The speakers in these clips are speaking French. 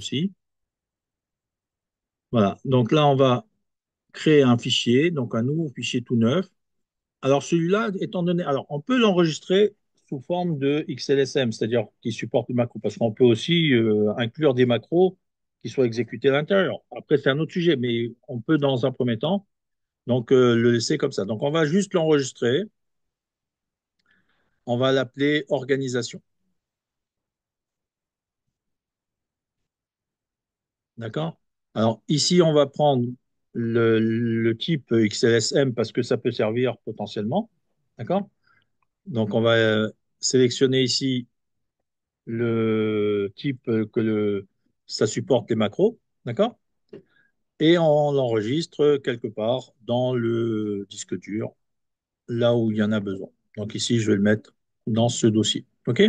aussi. Voilà. Donc là, on va créer un fichier, donc un nouveau fichier tout neuf. Alors celui-là, étant donné, alors on peut l'enregistrer sous forme de XLSM, c'est-à-dire qui supporte le macro, parce qu'on peut aussi inclure des macros qui soient exécutés à l'intérieur. Après, c'est un autre sujet, mais on peut dans un premier temps donc le laisser comme ça. Donc on va juste l'enregistrer, on va l'appeler organisation. D'accord? Alors ici, on va prendre le type XLSM parce que ça peut servir potentiellement. D'accord? Donc on va sélectionner ici le type ça supporte les macros. D'accord? Et on l'enregistre quelque part dans le disque dur, là où il y en a besoin. Donc ici, je vais le mettre dans ce dossier. OK?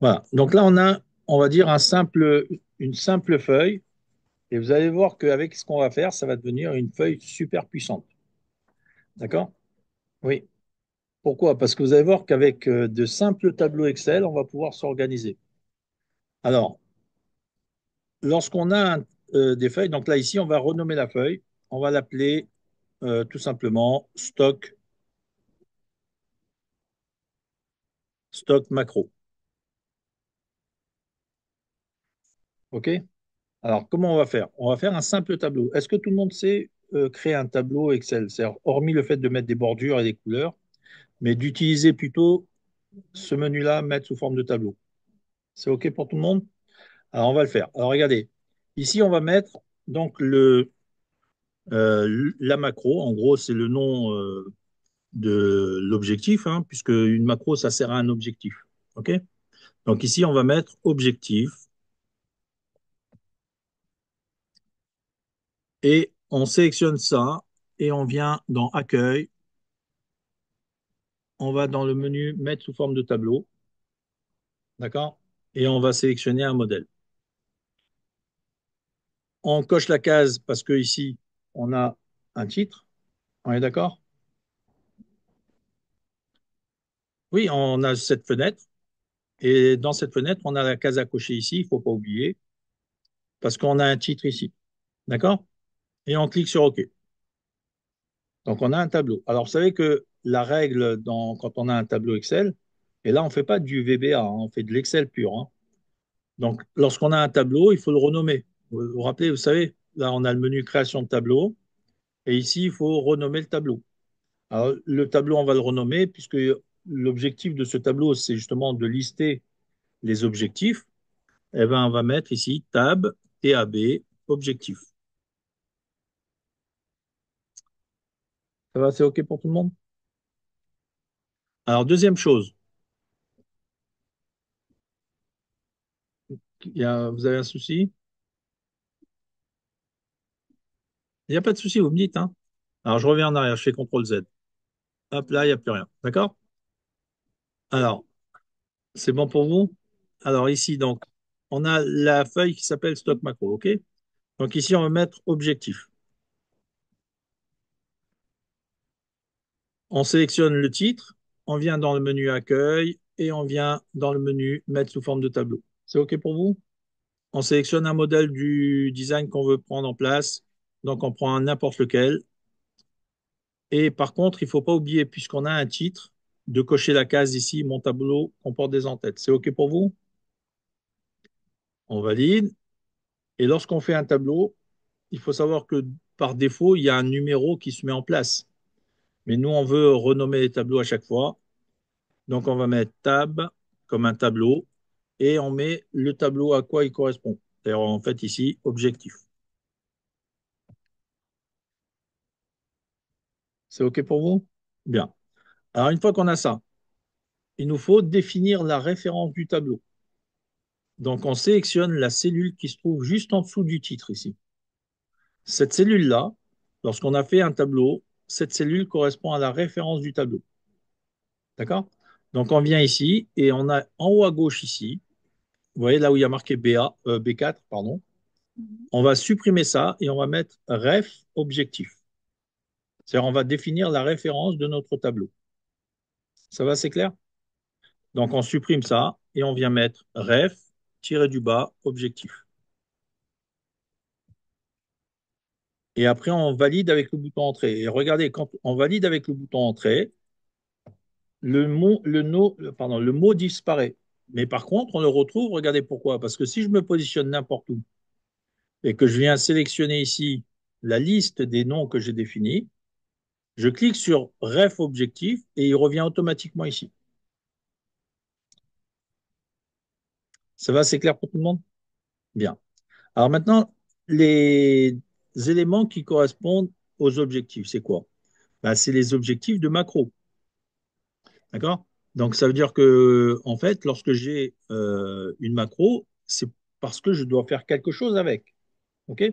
Voilà. Donc là, on a, on va dire, une simple feuille. Et vous allez voir qu'avec ce qu'on va faire, ça va devenir une feuille super puissante. D'accord? Oui. Pourquoi? Parce que vous allez voir qu'avec de simples tableaux Excel, on va pouvoir s'organiser. Alors, lorsqu'on a des feuilles, donc là, ici, on va renommer la feuille. On va l'appeler tout simplement stock macro. OK? Alors, comment on va faire? On va faire un simple tableau. Est-ce que tout le monde sait créer un tableau Excel? C'est-à-dire, hormis le fait de mettre des bordures et des couleurs, mais d'utiliser plutôt ce menu-là, mettre sous forme de tableau. C'est OK pour tout le monde? Alors, on va le faire. Alors, regardez. Ici, on va mettre donc la macro. En gros, c'est le nom de l'objectif, hein, puisque une macro, ça sert à un objectif. OK? Donc, ici, on va mettre objectif et on sélectionne ça et on vient dans accueil. On va dans le menu mettre sous forme de tableau. D'accord? Et on va sélectionner un modèle. On coche la case parce que ici, on a un titre. On est d'accord? Oui, on a cette fenêtre. Et dans cette fenêtre, on a la case à cocher ici, il ne faut pas oublier, parce qu'on a un titre ici. D'accord? Et on clique sur OK. Donc, on a un tableau. Alors, vous savez que la règle quand on a un tableau Excel, et là, on ne fait pas du VBA, hein, on fait de l'Excel pur, hein. Donc, lorsqu'on a un tableau, il faut le renommer. Vous vous rappelez, vous savez, là, on a le menu création de tableau, et ici, il faut renommer le tableau. Alors, le tableau, on va le renommer, puisque l'objectif de ce tableau, c'est justement de lister les objectifs. Eh ben, on va mettre ici tab, TAB, objectif. Ça va, c'est OK pour tout le monde? Alors, deuxième chose, vous avez un souci? Il n'y a pas de souci, vous me dites, hein. Alors, je reviens en arrière, je fais CTRL Z. Hop, là, il n'y a plus rien. D'accord? Alors, c'est bon pour vous? Alors, ici, donc, on a la feuille qui s'appelle Stock Macro, OK? Donc, ici, on va mettre objectif. On sélectionne le titre, on vient dans le menu accueil et on vient dans le menu mettre sous forme de tableau. C'est OK pour vous? On sélectionne un modèle du design qu'on veut prendre en place. Donc, on prend n'importe lequel. Et par contre, il ne faut pas oublier, puisqu'on a un titre, de cocher la case ici, mon tableau comporte des en-têtes. C'est OK pour vous? On valide. Et lorsqu'on fait un tableau, il faut savoir que par défaut, il y a un numéro qui se met en place. Mais nous, on veut renommer les tableaux à chaque fois. Donc, on va mettre tab comme un tableau et on met le tableau à quoi il correspond. C'est-à-dire, en fait, ici, objectif. C'est OK pour vous? Bien. Alors, une fois qu'on a ça, il nous faut définir la référence du tableau. Donc, on sélectionne la cellule qui se trouve juste en dessous du titre ici. Cette cellule-là, lorsqu'on a fait un tableau, cette cellule correspond à la référence du tableau. D'accord? Donc, on vient ici et on a en haut à gauche ici, vous voyez là où il y a marqué B4, pardon. On va supprimer ça et on va mettre ref objectif. C'est-à-dire, on va définir la référence de notre tableau. Ça va, c'est clair? Donc, on supprime ça et on vient mettre ref. tiré du bas, objectif. Et après, on valide avec le bouton entrée. Et regardez, quand on valide avec le bouton entrée, le mot disparaît. Mais par contre, on le retrouve, regardez pourquoi. Parce que si je me positionne n'importe où et que je viens sélectionner ici la liste des noms que j'ai définis, je clique sur Ref objectif et il revient automatiquement ici. Ça va, c'est clair pour tout le monde? Bien. Alors maintenant, les éléments qui correspondent aux objectifs, c'est quoi? Ben, c'est les objectifs de macro. D'accord? Donc ça veut dire que, en fait, lorsque j'ai une macro, c'est parce que je dois faire quelque chose avec. OK?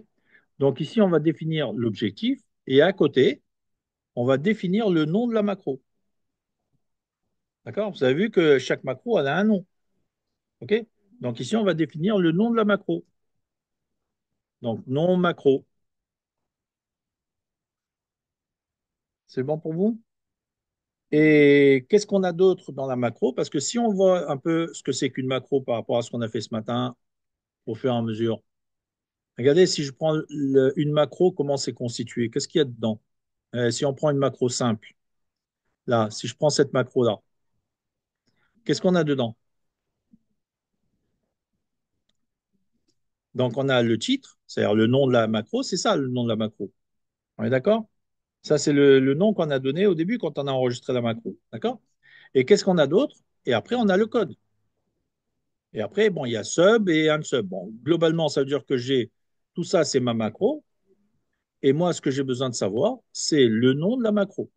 Donc ici, on va définir l'objectif et à côté, on va définir le nom de la macro. D'accord? Vous avez vu que chaque macro, elle a un nom. OK? Donc ici, on va définir le nom de la macro. Donc nom macro. C'est bon pour vous? Et qu'est-ce qu'on a d'autre dans la macro? Parce que si on voit un peu ce que c'est qu'une macro par rapport à ce qu'on a fait ce matin, au fur et à mesure, regardez, si je prends une macro, comment c'est constitué? Qu'est-ce qu'il y a dedans? Si on prend une macro simple, là, si je prends cette macro-là, qu'est-ce qu'on a dedans? Donc, on a le titre, c'est-à-dire le nom de la macro, c'est ça le nom de la macro. On est d'accord? Ça, c'est le nom qu'on a donné au début quand on a enregistré la macro. D'accord? Et qu'est-ce qu'on a d'autre? Et après, on a le code. Et après, bon, il y a sub et unsub. Bon, globalement, ça veut dire que j'ai tout ça, c'est ma macro. Et moi, ce que j'ai besoin de savoir, c'est le nom de la macro.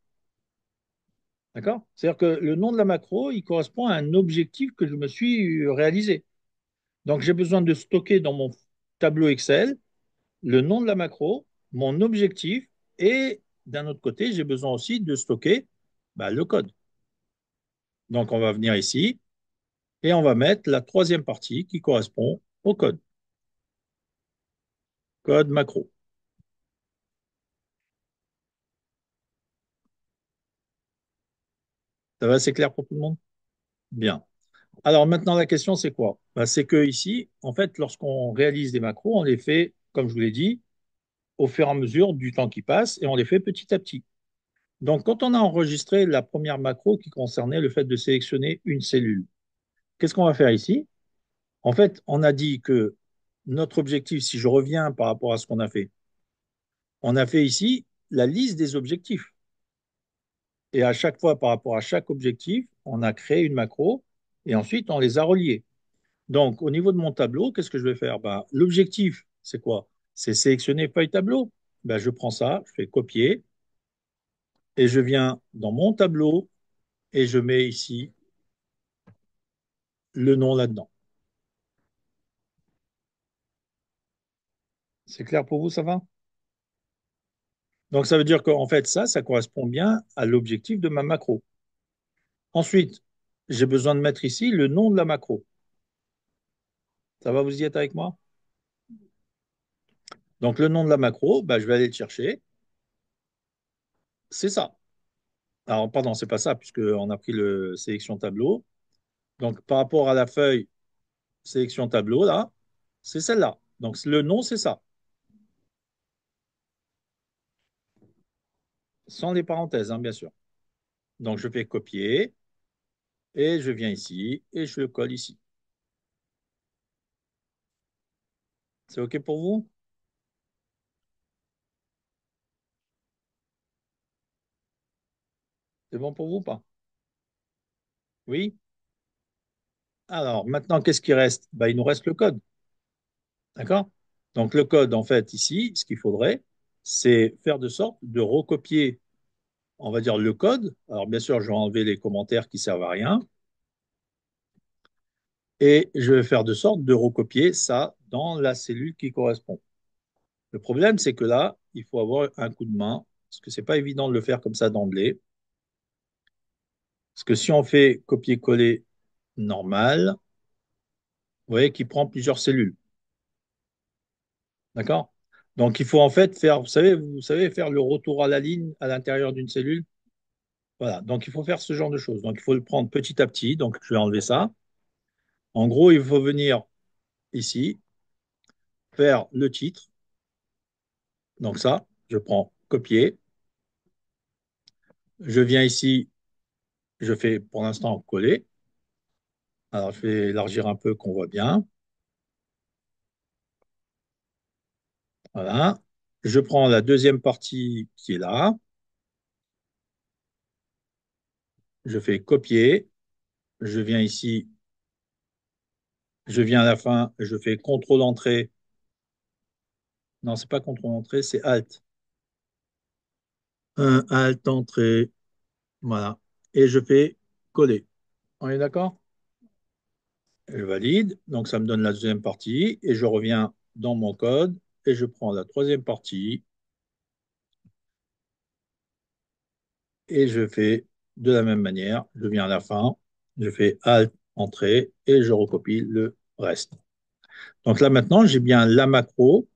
D'accord? C'est-à-dire que le nom de la macro, il correspond à un objectif que je me suis réalisé. Donc, j'ai besoin de stocker dans mon tableau Excel le nom de la macro, mon objectif, et d'un autre côté, j'ai besoin aussi de stocker le code. Donc, on va venir ici et on va mettre la troisième partie qui correspond au code. Code macro. Ça va, c'est clair pour tout le monde? Bien. Alors maintenant, la question, c'est quoi? C'est que ici, en fait, lorsqu'on réalise des macros, on les fait, comme je vous l'ai dit, au fur et à mesure du temps qui passe et on les fait petit à petit. Donc, quand on a enregistré la première macro qui concernait le fait de sélectionner une cellule, qu'est-ce qu'on va faire ici? En fait, on a dit que notre objectif, si je reviens par rapport à ce qu'on a fait, on a fait ici la liste des objectifs. Et à chaque fois, par rapport à chaque objectif, on a créé une macro et ensuite on les a reliés. Donc, au niveau de mon tableau, qu'est-ce que je vais faire? L'objectif, c'est quoi? C'est sélectionner feuille tableau. Je prends ça, je fais copier et je viens dans mon tableau et je mets ici le nom là-dedans. C'est clair pour vous, ça va? Donc, ça veut dire qu'en fait, ça correspond bien à l'objectif de ma macro. Ensuite, j'ai besoin de mettre ici le nom de la macro. Ça va, vous y êtes avec moi? Donc, le nom de la macro, je vais aller le chercher. C'est ça. Alors, pardon, c'est pas ça, puisqu'on a pris le sélection tableau. Donc, par rapport à la feuille sélection tableau, là, c'est celle-là. Donc, le nom, c'est ça, sans les parenthèses, hein, bien sûr. Donc, je fais copier et je viens ici et je le colle ici. C'est OK pour vous? C'est bon pour vous ou pas? Oui? Alors, maintenant, qu'est-ce qui reste? Il nous reste le code. D'accord? Donc, le code, en fait, ici, ce qu'il faudrait, c'est faire de sorte de recopier, on va dire, le code. Alors, bien sûr, je vais enlever les commentaires qui servent à rien. Et je vais faire de sorte de recopier ça dans la cellule qui correspond. Le problème, c'est que là, il faut avoir un coup de main, parce que c'est pas évident de le faire comme ça d'emblée. Parce que si on fait copier-coller normal, vous voyez qu'il prend plusieurs cellules. D'accord? Donc, il faut en fait faire, vous savez, faire le retour à la ligne à l'intérieur d'une cellule. Voilà. Donc, il faut faire ce genre de choses. Donc, il faut le prendre petit à petit. Donc, je vais enlever ça. En gros, il faut venir. ici, faire le titre. Donc ça, je prends copier. Je viens ici, je fais pour l'instant coller. Alors, je vais élargir un peu qu'on voit bien. Voilà. Je prends la deuxième partie qui est là. Je fais copier. Je viens ici, je viens à la fin, je fais contrôle entrée. Non, c'est pas contrôle entrée, c'est alt. Alt entrée. Voilà. Et je fais coller. On est d'accord? Je valide. Donc, ça me donne la deuxième partie. Et je reviens dans mon code et je prends la troisième partie et je fais de la même manière. Je viens à la fin, je fais alt entrée et je recopie le reste. Donc là, maintenant, j'ai bien la macro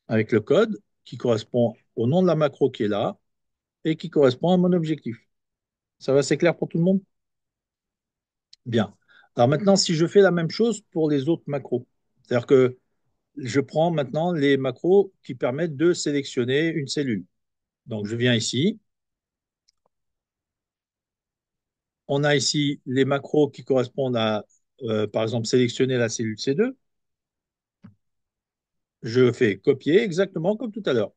avec le code qui correspond au nom de la macro qui est là et qui correspond à mon objectif. Ça va, c'est clair pour tout le monde? Bien. Alors maintenant, si je fais la même chose pour les autres macros, c'est-à-dire que je prends maintenant les macros qui permettent de sélectionner une cellule. Donc je viens ici. On a ici les macros qui correspondent à, par exemple, sélectionner la cellule C2. Je fais copier exactement comme tout à l'heure.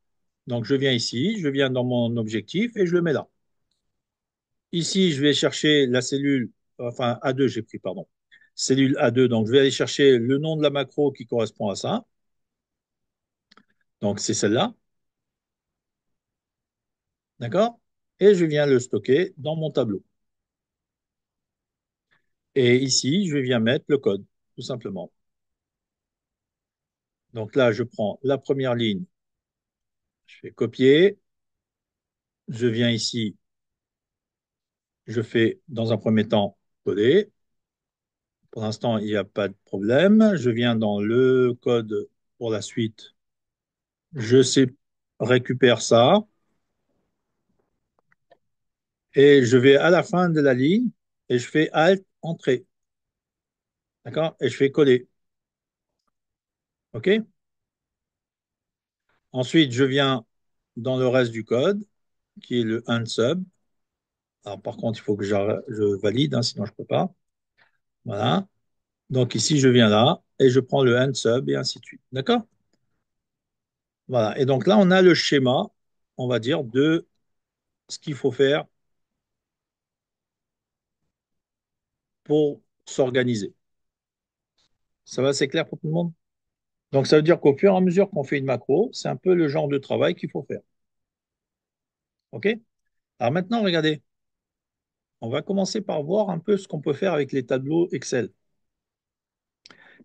Donc je viens ici, je viens dans mon objectif et je le mets là. Ici, je vais chercher la cellule, enfin A2, j'ai pris, pardon. Cellule A2, donc je vais aller chercher le nom de la macro qui correspond à ça. Donc c'est celle-là, d'accord? Et je viens le stocker dans mon tableau. Et ici, je viens mettre le code, tout simplement. Donc là, je prends la première ligne, je fais copier, je viens ici, je fais dans un premier temps coller. Pour l'instant, il n'y a pas de problème. Je viens dans le code pour la suite. Je sais, récupère ça et je vais à la fin de la ligne et je fais Alt, Entrée. D'accord? Et je fais coller. OK? Ensuite, je viens dans le reste du code qui est le unsub. Alors, par contre, il faut que je valide, hein, sinon je ne peux pas. Voilà. Donc ici, je viens là et je prends le unsub et ainsi de suite. D'accord? Voilà. Et donc là, on a le schéma, on va dire, de ce qu'il faut faire pour s'organiser. Ça va, c'est clair pour tout le monde? Donc, ça veut dire qu'au fur et à mesure qu'on fait une macro, c'est un peu le genre de travail qu'il faut faire. OK? Alors maintenant, regardez, on va commencer par voir un peu ce qu'on peut faire avec les tableaux Excel.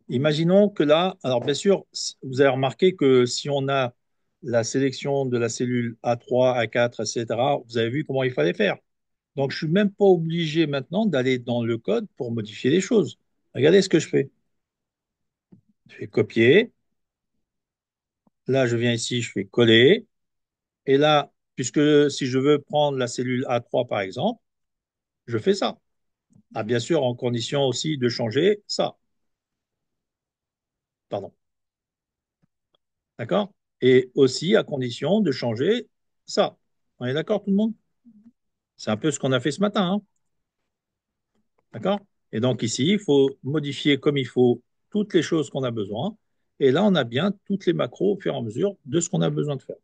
Imaginons que là, alors bien sûr, vous avez remarqué que si on a la sélection de la cellule A3, A4, etc., vous avez vu comment il fallait faire. Donc, je ne suis même pas obligé maintenant d'aller dans le code pour modifier les choses. Regardez ce que je fais. Je fais copier. Là, je viens ici, je fais coller. Et là, puisque si je veux prendre la cellule A3 par exemple, je fais ça. Ah, bien sûr, en condition aussi de changer ça. Pardon. D'accord? Et aussi à condition de changer ça. On est d'accord, tout le monde? C'est un peu ce qu'on a fait ce matin, hein. D'accord? Et donc ici, il faut modifier comme il faut toutes les choses qu'on a besoin. Et là, on a bien toutes les macros au fur et à mesure de ce qu'on a besoin de faire.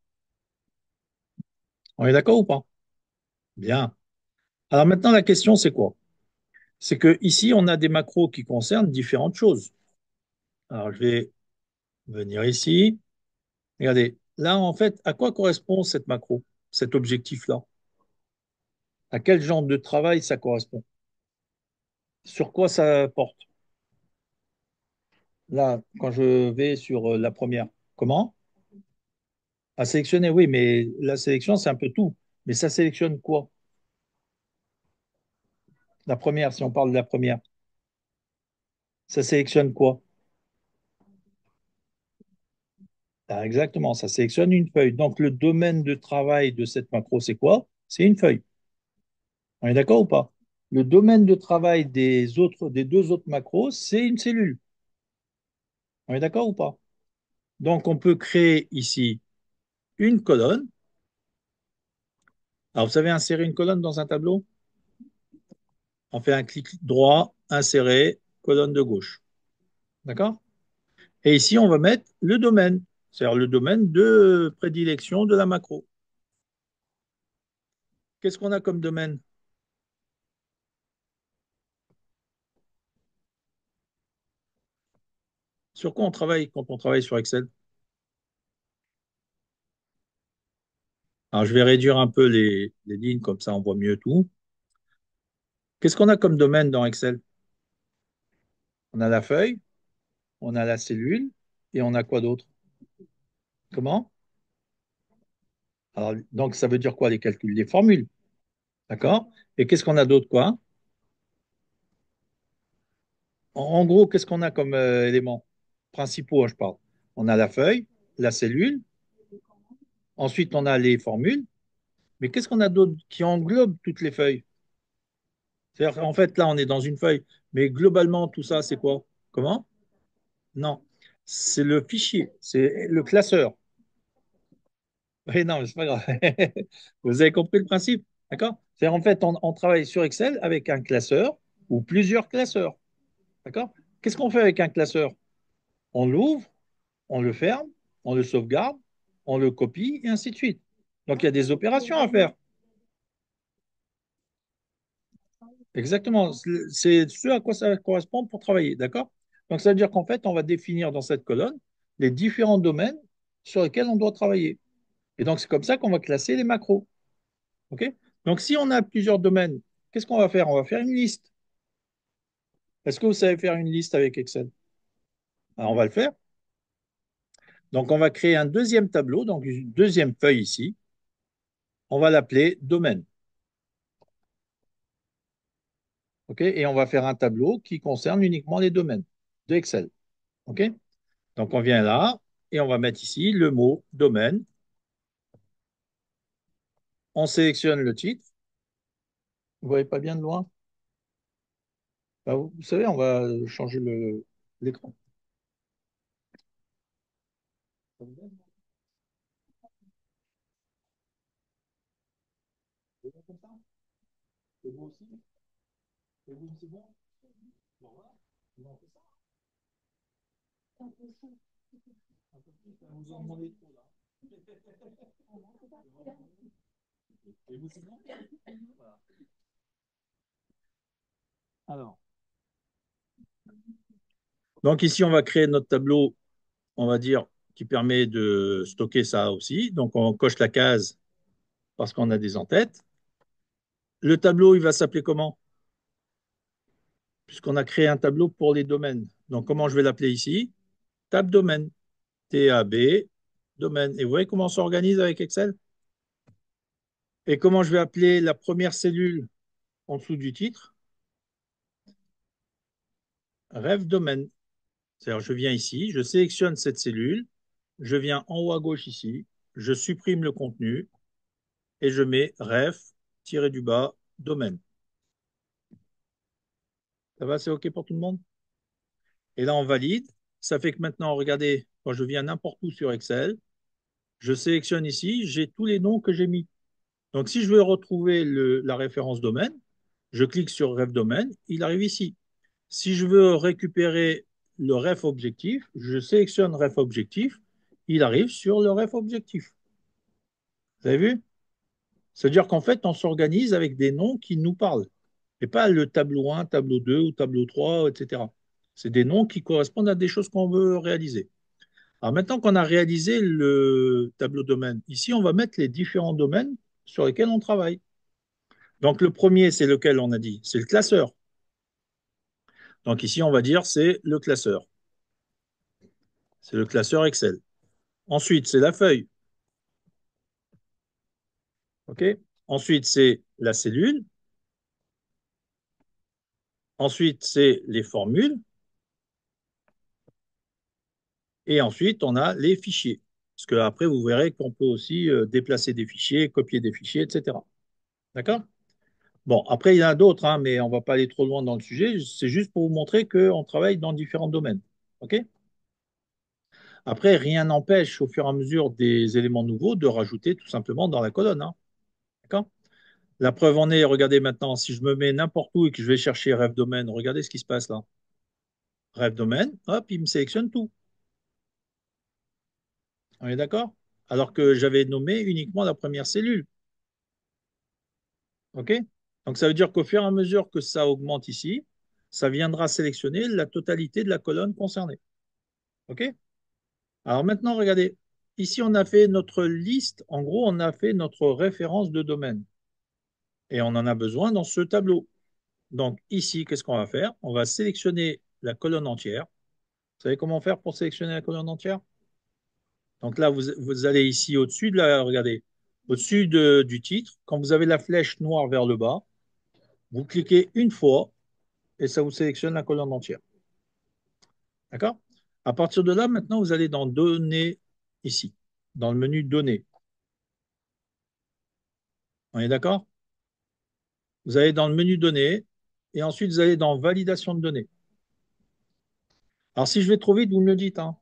On est d'accord ou pas? Bien. Alors maintenant, la question, c'est quoi? C'est que ici, on a des macros qui concernent différentes choses. Alors, je vais venir ici. Regardez, là, en fait, à quoi correspond cette macro, cet objectif-là? À quel genre de travail ça correspond? Sur quoi ça porte? Là, quand je vais sur la première, comment? À sélectionner, oui, mais la sélection, c'est un peu tout. Mais ça sélectionne quoi? La première, si on parle de la première, ça sélectionne quoi? Ah, exactement, ça sélectionne une feuille. Donc, le domaine de travail de cette macro, c'est quoi? C'est une feuille. On est d'accord ou pas? Le domaine de travail des deux autres macros, c'est une cellule. On est d'accord ou pas? Donc, on peut créer ici une colonne. Alors, vous savez insérer une colonne dans un tableau? On fait un clic droit, insérer, colonne de gauche. D'accord? Et ici, on va mettre le domaine, c'est-à-dire le domaine de prédilection de la macro. Qu'est-ce qu'on a comme domaine? Sur quoi on travaille quand on travaille sur Excel? Alors, je vais réduire un peu les lignes, comme ça on voit mieux tout. Qu'est-ce qu'on a comme domaine dans Excel? On a la feuille, on a la cellule, et on a quoi d'autre? Comment? Alors, donc, ça veut dire quoi les calculs? Les formules, d'accord? Et qu'est-ce qu'on a d'autre, quoi? En gros, qu'est-ce qu'on a comme éléments principaux, hein, je parle? On a la feuille, la cellule, ensuite on a les formules, mais qu'est-ce qu'on a d'autre qui englobe toutes les feuilles? C'est-à-dire, en fait, là, on est dans une feuille, mais globalement, tout ça, c'est quoi? Comment? Non, c'est le fichier, c'est le classeur. Oui, non, mais c'est pas grave. Vous avez compris le principe, d'accord? C'est en fait, on travaille sur Excel avec un classeur ou plusieurs classeurs, d'accord? Qu'est-ce qu'on fait avec un classeur? On l'ouvre, on le ferme, on le sauvegarde, on le copie et ainsi de suite. Donc, il y a des opérations à faire. Exactement. C'est ce à quoi ça correspond pour travailler, d'accord? Donc, ça veut dire qu'en fait, on va définir dans cette colonne les différents domaines sur lesquels on doit travailler. Et donc, c'est comme ça qu'on va classer les macros. OK? Donc, si on a plusieurs domaines, qu'est-ce qu'on va faire? On va faire une liste. Est-ce que vous savez faire une liste avec Excel? Alors, on va le faire. Donc, on va créer un deuxième tableau, donc une deuxième feuille ici. On va l'appeler domaine. OK? Et on va faire un tableau qui concerne uniquement les domaines de Excel. OK? Donc, on vient là et on va mettre ici le mot domaine. On sélectionne le titre. Vous ne voyez pas bien de loin? Bah, vous savez, on va changer l'écran. C'est bon comme ça? C'est bon aussi? C'est bon, c'est bon? Bon, voilà. On fait ça. Un peu plus, là, vous en demandez trop, là. Et vous, c'est bon? Voilà. Alors. Donc ici, on va créer notre tableau, on va dire, qui permet de stocker ça aussi. Donc on coche la case parce qu'on a des en-têtes. Le tableau, il va s'appeler comment? Puisqu'on a créé un tableau pour les domaines. Donc comment je vais l'appeler ici? Tab domaine. TAB, domaine. Et vous voyez comment on s'organise avec Excel? Et comment je vais appeler la première cellule en dessous du titre? Ref domaine. C'est-à-dire, je viens ici, je sélectionne cette cellule, je viens en haut à gauche ici, je supprime le contenu et je mets ref, tiré du bas, domaine. Ça va, c'est OK pour tout le monde? Et là, on valide. Ça fait que maintenant, regardez, quand je viens n'importe où sur Excel, je sélectionne ici, j'ai tous les noms que j'ai mis. Donc, si je veux retrouver la référence domaine, je clique sur ref domaine, il arrive ici. Si je veux récupérer le ref objectif, je sélectionne ref objectif, il arrive sur le ref objectif. Vous avez vu? C'est-à-dire qu'en fait, on s'organise avec des noms qui nous parlent, et pas le tableau 1, tableau 2 ou tableau 3, etc. C'est des noms qui correspondent à des choses qu'on veut réaliser. Alors maintenant qu'on a réalisé le tableau domaine, ici, on va mettre les différents domaines sur lesquels on travaille. Donc le premier, c'est lequel on a dit? C'est le classeur. Donc ici, on va dire c'est le classeur. C'est le classeur Excel. Ensuite, c'est la feuille. OK? Ensuite, c'est la cellule. Ensuite, c'est les formules. Et ensuite, on a les fichiers. Parce que après, vous verrez qu'on peut aussi déplacer des fichiers, copier des fichiers, etc. D'accord? Bon, après, il y en a d'autres, hein, mais on ne va pas aller trop loin dans le sujet. C'est juste pour vous montrer qu'on travaille dans différents domaines. OK? Après, rien n'empêche, au fur et à mesure des éléments nouveaux, de rajouter tout simplement dans la colonne, hein. D'accord? La preuve en est, regardez maintenant, si je me mets n'importe où et que je vais chercher rêve domaine, regardez ce qui se passe là. Rêve domaine, hop, il me sélectionne tout. On est d'accord? Alors que j'avais nommé uniquement la première cellule. OK? Donc ça veut dire qu'au fur et à mesure que ça augmente ici, ça viendra sélectionner la totalité de la colonne concernée. OK? Alors maintenant, regardez. Ici, on a fait notre liste. En gros, on a fait notre référence de domaine. Et on en a besoin dans ce tableau. Donc ici, qu'est-ce qu'on va faire? On va sélectionner la colonne entière. Vous savez comment faire pour sélectionner la colonne entière? Donc là, vous allez ici au-dessus de la, regardez, au-dessus du titre. Quand vous avez la flèche noire vers le bas, vous cliquez une fois et ça vous sélectionne la colonne entière. D'accord? À partir de là, maintenant, vous allez dans Données ici, dans le menu Données. On est d'accord? Vous allez dans le menu Données et ensuite vous allez dans Validation de données. Alors, si je vais trop vite, vous me le dites, hein.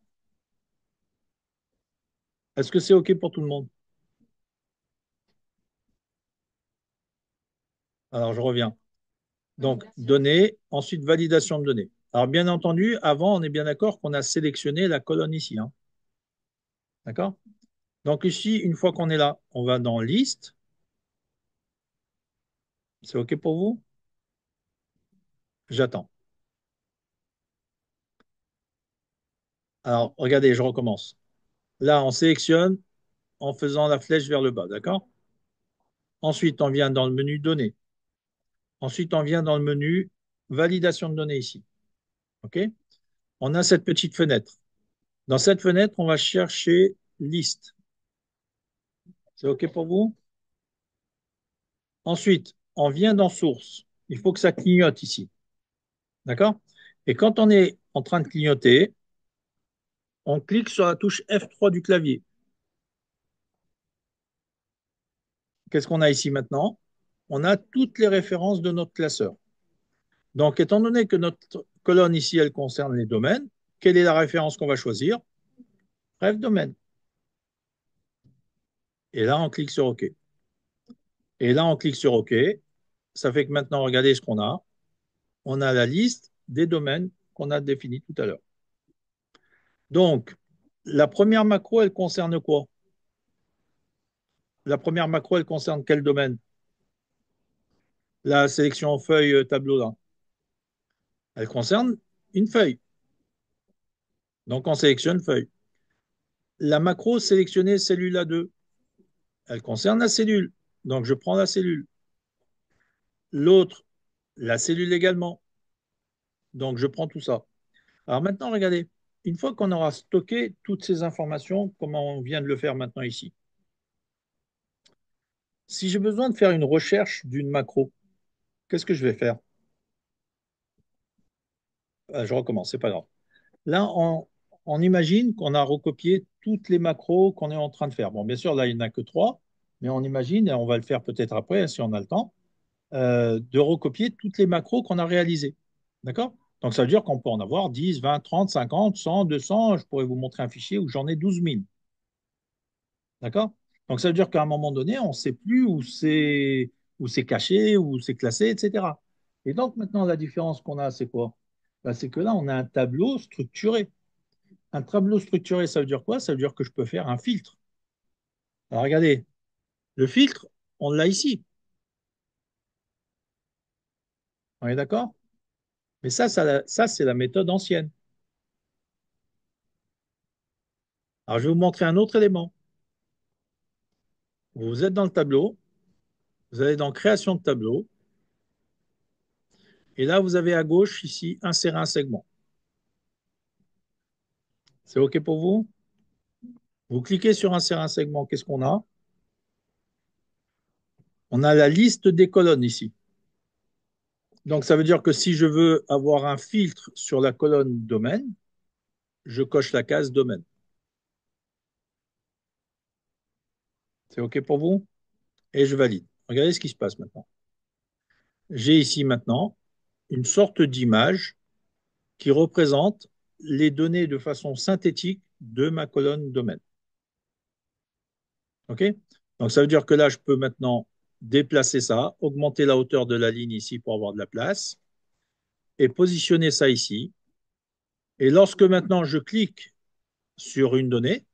Est-ce que c'est OK pour tout le monde? Alors, je reviens. Donc, données, ensuite validation de données. Alors, bien entendu, avant, on est bien d'accord qu'on a sélectionné la colonne ici, hein. D'accord? Donc, ici, une fois qu'on est là, on va dans Liste. C'est OK pour vous? J'attends. Alors, regardez, je recommence. Là, on sélectionne en faisant la flèche vers le bas, d'accord? Ensuite, on vient dans le menu Données. Ensuite, on vient dans le menu Validation de données ici. OK? On a cette petite fenêtre. Dans cette fenêtre, on va chercher Liste. C'est OK pour vous? Ensuite, on vient dans Source. Il faut que ça clignote ici. D'accord? Et quand on est en train de clignoter, on clique sur la touche F3 du clavier. Qu'est-ce qu'on a ici maintenant? On a toutes les références de notre classeur. Donc, étant donné que notre colonne ici, elle concerne les domaines, quelle est la référence qu'on va choisir? Bref, domaine. Et là, on clique sur OK. Et là, on clique sur OK. Ça fait que maintenant, regardez ce qu'on a. On a la liste des domaines qu'on a définis tout à l'heure. Donc, la première macro, elle concerne quoi? La première macro, elle concerne quel domaine? La sélection feuille tableau là. Elle concerne une feuille. Donc, on sélectionne feuille. La macro sélectionner cellule A2, elle concerne la cellule. Donc, je prends la cellule. L'autre, la cellule également. Donc, je prends tout ça. Alors maintenant, regardez. Une fois qu'on aura stocké toutes ces informations, comme on vient de le faire maintenant ici, si j'ai besoin de faire une recherche d'une macro, qu'est-ce que je vais faire? Je recommence, c'est pas grave. Là, on imagine qu'on a recopié toutes les macros qu'on est en train de faire. Bon, bien sûr, là, il n'y en a que trois, mais on imagine, et on va le faire peut-être après si on a le temps, de recopier toutes les macros qu'on a réalisées. D'accord? Donc, ça veut dire qu'on peut en avoir 10, 20, 30, 50, 100, 200. Je pourrais vous montrer un fichier où j'en ai 12 000. D'accord? Donc, ça veut dire qu'à un moment donné, on ne sait plus où c'est caché, où c'est classé, etc. Et donc, maintenant, la différence qu'on a, c'est quoi? Ben, c'est que là, on a un tableau structuré. Un tableau structuré, ça veut dire quoi? Ça veut dire que je peux faire un filtre. Alors regardez, le filtre, on l'a ici. On est d'accord? Mais ça c'est la méthode ancienne. Alors je vais vous montrer un autre élément. Vous êtes dans le tableau, vous allez dans Création de tableau, et là vous avez à gauche ici Insérer un segment. C'est OK pour vous? Vous cliquez sur Insérer un segment, qu'est-ce qu'on a? On a la liste des colonnes ici. Donc ça veut dire que si je veux avoir un filtre sur la colonne domaine, je coche la case domaine. C'est OK pour vous? Et je valide. Regardez ce qui se passe maintenant. J'ai ici maintenant une sorte d'image qui représente les données de façon synthétique de ma colonne domaine. OK? Donc, ça veut dire que là, je peux maintenant déplacer ça, augmenter la hauteur de la ligne ici pour avoir de la place et positionner ça ici. Et lorsque maintenant je clique sur une donnée,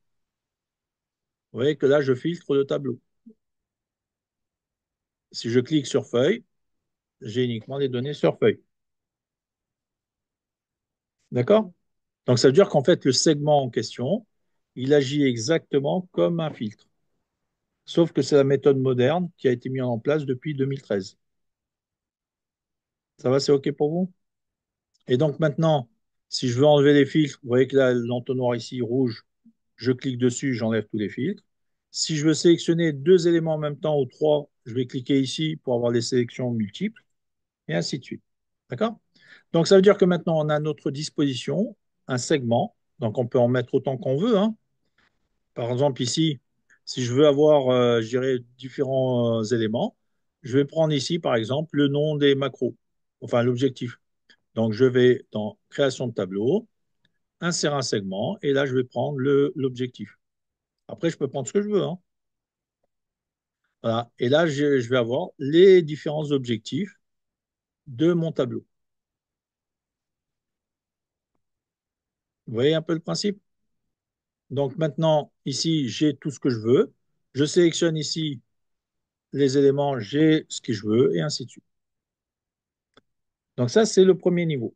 vous voyez que là, je filtre le tableau. Si je clique sur feuille, j'ai uniquement les données sur feuille. D'accord? Donc, ça veut dire qu'en fait, le segment en question, il agit exactement comme un filtre. Sauf que c'est la méthode moderne qui a été mise en place depuis 2013. Ça va, c'est OK pour vous? Et donc maintenant, si je veux enlever les filtres, vous voyez que là, l'entonnoir ici, rouge, je clique dessus, j'enlève tous les filtres. Si je veux sélectionner deux éléments en même temps ou trois, je vais cliquer ici pour avoir les sélections multiples, et ainsi de suite. D'accord? Donc ça veut dire que maintenant, on a à notre disposition un segment, donc on peut en mettre autant qu'on veut, hein. Par exemple, ici, si je veux avoir, je dirais, différents éléments, je vais prendre ici, par exemple, le nom des macros, enfin l'objectif. Donc, je vais dans création de tableau, insérer un segment, et là, je vais prendre l'objectif. Après, je peux prendre ce que je veux, hein. Voilà. Et là, je vais avoir les différents objectifs de mon tableau. Vous voyez un peu le principe? Donc, maintenant, ici, j'ai tout ce que je veux. Je sélectionne ici les éléments, j'ai ce que je veux, et ainsi de suite. Donc, ça, c'est le premier niveau.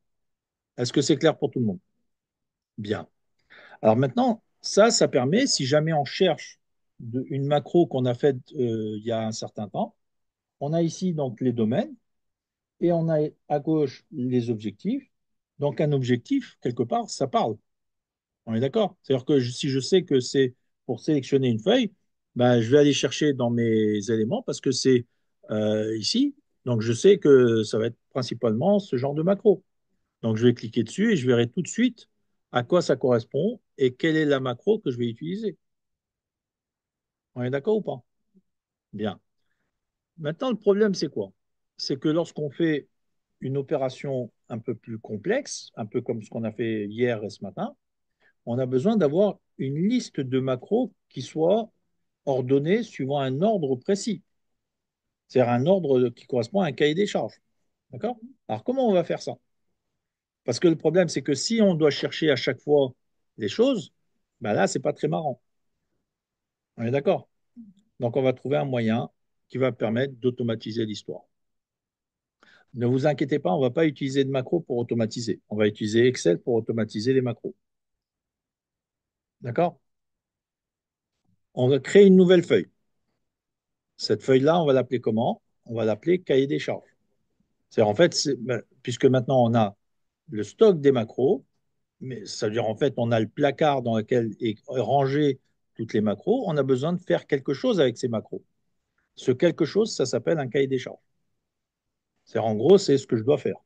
Est-ce que c'est clair pour tout le monde? Bien. Alors maintenant, ça permet, si jamais on cherche une macro qu'on a faite il y a un certain temps, on a ici donc les domaines et on a à gauche les objectifs. Donc un objectif, quelque part, ça parle. On est d'accord? C'est-à-dire que si je sais que c'est pour sélectionner une feuille, ben, je vais aller chercher dans mes éléments parce que c'est ici. Donc je sais que ça va être principalement ce genre de macro. Donc, je vais cliquer dessus et je verrai tout de suite à quoi ça correspond et quelle est la macro que je vais utiliser. On est d'accord ou pas? Bien. Maintenant, le problème, c'est quoi? C'est que lorsqu'on fait une opération un peu plus complexe, un peu comme ce qu'on a fait hier et ce matin, on a besoin d'avoir une liste de macros qui soit ordonnée suivant un ordre précis, c'est-à-dire un ordre qui correspond à un cahier des charges. D'accord? Alors, comment on va faire ça? Parce que le problème, c'est que si on doit chercher à chaque fois les choses, ben là, c'est pas très marrant. On est d'accord? Donc, on va trouver un moyen qui va permettre d'automatiser l'histoire. Ne vous inquiétez pas, on ne va pas utiliser de macros pour automatiser. On va utiliser Excel pour automatiser les macros. D'accord? On va créer une nouvelle feuille. Cette feuille-là, on va l'appeler comment? On va l'appeler cahier des charges. C'est en fait, puisque maintenant on a le stock des macros, mais ça veut dire en fait on a le placard dans lequel est rangé toutes les macros, on a besoin de faire quelque chose avec ces macros. Ce quelque chose, ça s'appelle un cahier des charges. C'est en gros, c'est ce que je dois faire.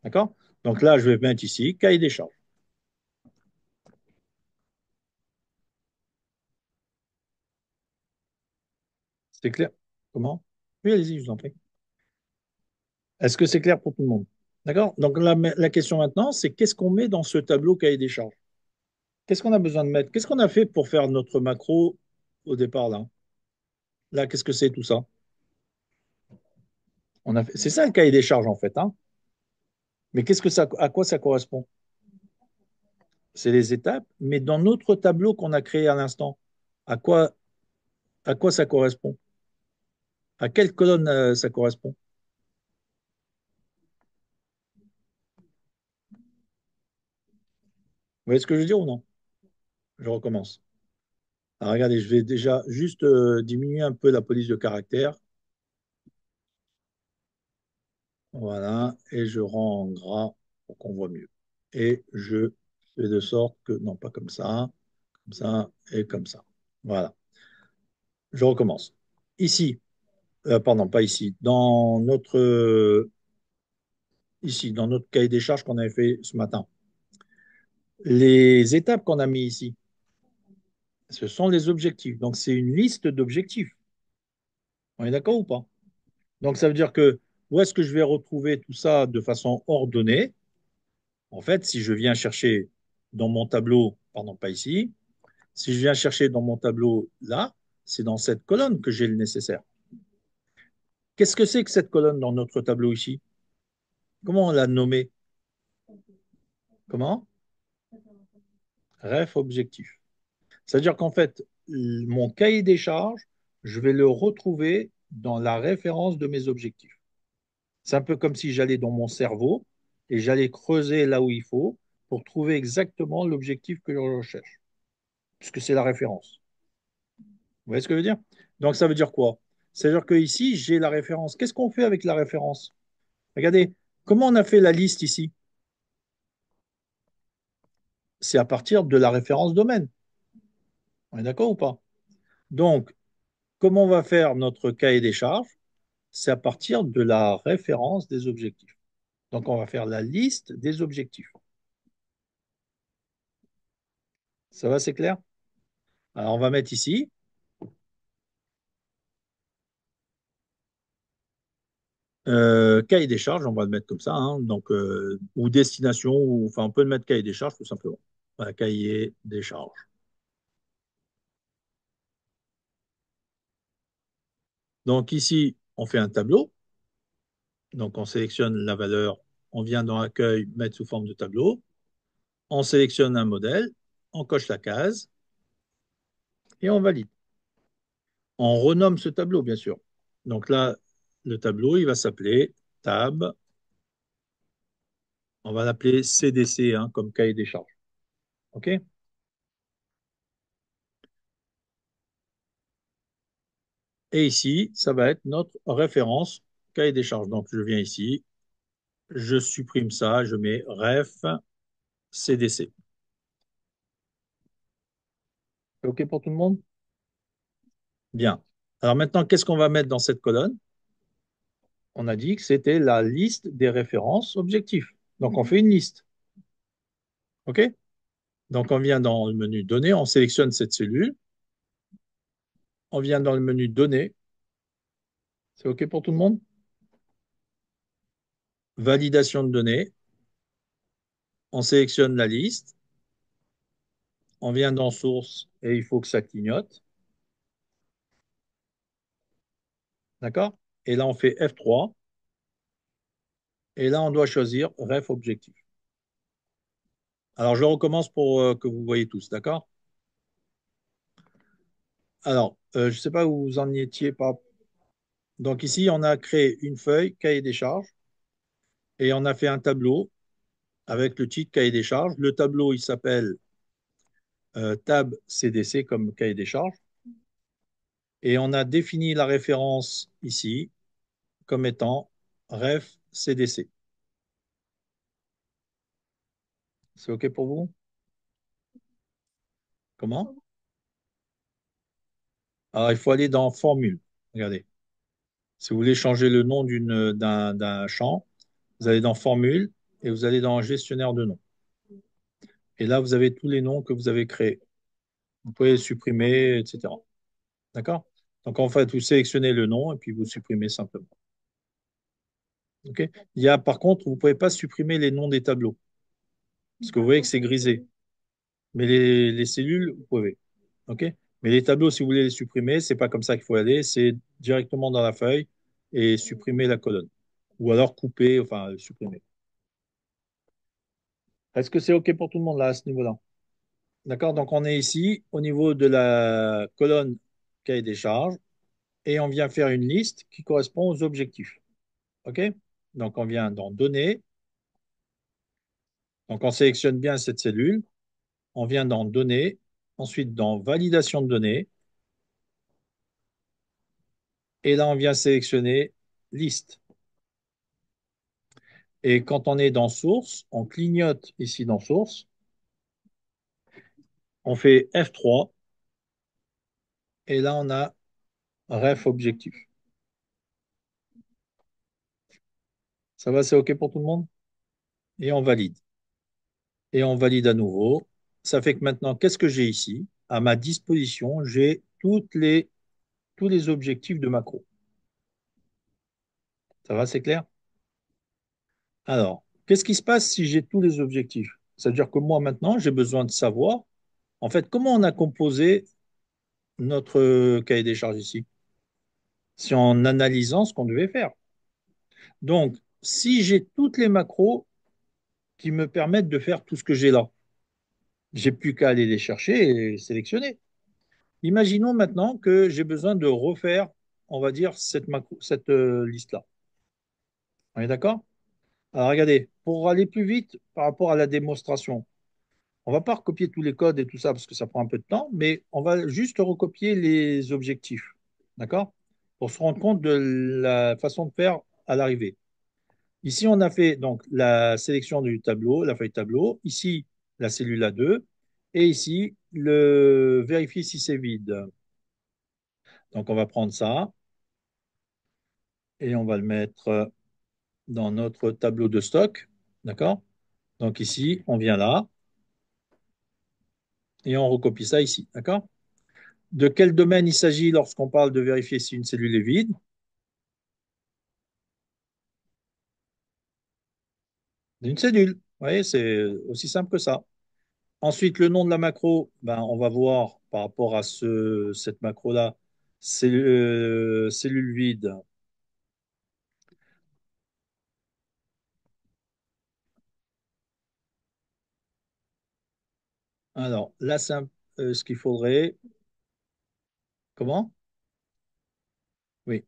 D'accord? Donc là, je vais mettre ici cahier des charges. C'est clair? Comment? Oui, allez-y, je vous en prie. Est-ce que c'est clair pour tout le monde? D'accord? Donc la question maintenant, c'est qu'est-ce qu'on met dans ce tableau cahier des charges? Qu'est-ce qu'on a besoin de mettre? Qu'est-ce qu'on a fait pour faire notre macro au départ là? Là, qu'est-ce que c'est tout ça? C'est ça le cahier des charges en fait, hein? Mais à quoi ça correspond? C'est les étapes, mais dans notre tableau qu'on a créé à l'instant, à quoi, à quoi ça correspond? À quelle colonne ça correspond? Vous voyez ce que je veux dire ou non? Je recommence. Alors, regardez, je vais déjà juste diminuer un peu la police de caractère. Voilà, et je rends en gras pour qu'on voit mieux. Et je fais de sorte que, non, pas comme ça et comme ça. Voilà, je recommence. Ici, pardon, pas ici, ici, dans notre cahier des charges qu'on avait fait ce matin. Les étapes qu'on a mis ici, ce sont les objectifs. Donc, c'est une liste d'objectifs. On est d'accord ou pas? Donc, ça veut dire que où est-ce que je vais retrouver tout ça de façon ordonnée? En fait, si je viens chercher dans mon tableau, pardon, pas ici. Si je viens chercher dans mon tableau là, c'est dans cette colonne que j'ai le nécessaire. Qu'est-ce que c'est que cette colonne dans notre tableau ici? Comment on l'a nommée? Comment? Ref objectif. C'est-à-dire qu'en fait, mon cahier des charges, je vais le retrouver dans la référence de mes objectifs. C'est un peu comme si j'allais dans mon cerveau et j'allais creuser là où il faut pour trouver exactement l'objectif que je recherche, puisque c'est la référence. Vous voyez ce que je veux dire? Donc ça veut dire quoi? C'est-à-dire que ici, j'ai la référence. Qu'est-ce qu'on fait avec la référence? Regardez, comment on a fait la liste ici? C'est à partir de la référence domaine. On est d'accord ou pas? Donc, comment on va faire notre cahier des charges? C'est à partir de la référence des objectifs. Donc, on va faire la liste des objectifs. Ça va, c'est clair? Alors, on va mettre ici, cahier des charges, on va le mettre comme ça, hein, donc, ou destination, ou, enfin, on peut le mettre cahier des charges tout simplement. Voilà, cahier des charges. Donc, ici, on fait un tableau. Donc, on sélectionne la valeur, on vient dans Accueil, mettre sous forme de tableau. On sélectionne un modèle, on coche la case et on valide. On renomme ce tableau, bien sûr. Donc là, le tableau, il va s'appeler tab. On va l'appeler CDC, hein, comme cahier des charges. OK? Et ici, ça va être notre référence cahier des charges. Donc je viens ici, je supprime ça, je mets ref CDC. C'est OK pour tout le monde? Bien. Alors maintenant, qu'est-ce qu'on va mettre dans cette colonne? On a dit que c'était la liste des références objectifs. Donc on fait une liste. OK? Donc on vient dans le menu Données, on sélectionne cette cellule, on vient dans le menu Données. C'est OK pour tout le monde? Validation de données, on sélectionne la liste, on vient dans Source et il faut que ça clignote. D'accord? Et là, on fait F3 et là, on doit choisir Ref Objectif. Alors, je recommence pour que vous voyez tous. D'accord? Alors, je ne sais pas où vous en étiez. Pas. Donc, ici, on a créé une feuille, cahier des charges, et on a fait un tableau avec le titre cahier des charges. Le tableau, il s'appelle Tab CDC comme cahier des charges. Et on a défini la référence ici comme étant ref CDC. C'est OK pour vous? Comment? Alors, il faut aller dans Formule. Regardez. Si vous voulez changer le nom d'un champ, vous allez dans Formule et vous allez dans Gestionnaire de noms. Et là, vous avez tous les noms que vous avez créés. Vous pouvez les supprimer, etc. D'accord? Donc, en fait, vous sélectionnez le nom et puis vous supprimez simplement. OK? Il y a, par contre, vous ne pouvez pas supprimer les noms des tableaux parce que vous voyez que c'est grisé. Mais les cellules, vous pouvez. OK? Mais les tableaux, si vous voulez les supprimer, c'est pas comme ça qu'il faut aller. C'est directement dans la feuille et supprimer la colonne. Ou alors couper, enfin supprimer. Est-ce que c'est OK pour tout le monde là à ce niveau-là? D'accord? Donc on est ici au niveau de la colonne cahier des charges et on vient faire une liste qui correspond aux objectifs. OK? Donc on vient dans Données. Donc on sélectionne bien cette cellule. On vient dans Données. Ensuite dans Validation de données. Et là, on vient sélectionner Liste. Et quand on est dans Source, on clignote ici dans Source, on fait F3, et là, on a Ref Objectif. Ça va, c'est OK pour tout le monde? Et on valide. Et on valide à nouveau. Ça fait que maintenant, qu'est-ce que j'ai ici? À ma disposition, j'ai tous les objectifs de macro. Ça va, c'est clair? Alors, qu'est-ce qui se passe si j'ai tous les objectifs? C'est-à-dire que moi, maintenant, j'ai besoin de savoir En fait, comment on a composé notre cahier des charges ici? C'est en analysant ce qu'on devait faire. Donc, si j'ai toutes les macros qui me permettent de faire tout ce que j'ai là, j'ai plus qu'à aller les chercher et sélectionner. Imaginons maintenant que j'ai besoin de refaire, on va dire, cette liste-là. On est d'accord? Alors regardez, pour aller plus vite par rapport à la démonstration, on ne va pas recopier tous les codes et tout ça parce que ça prend un peu de temps, mais on va juste recopier les objectifs. D'accord? Pour se rendre compte de la façon de faire à l'arrivée. Ici, on a fait donc la sélection du tableau, la feuille tableau. Ici, la cellule A2. Et ici, le vérifier si c'est vide. Donc, on va prendre ça et on va le mettre dans notre tableau de stock. D'accord? Donc, ici, on vient là et on recopie ça ici. D'accord? De quel domaine il s'agit lorsqu'on parle de vérifier si une cellule est vide? D'une cellule. Vous voyez, c'est aussi simple que ça. Ensuite, le nom de la macro, ben, on va voir par rapport à cette macro-là, cellule vide. Alors là, ce qu'il faudrait. Comment? Oui.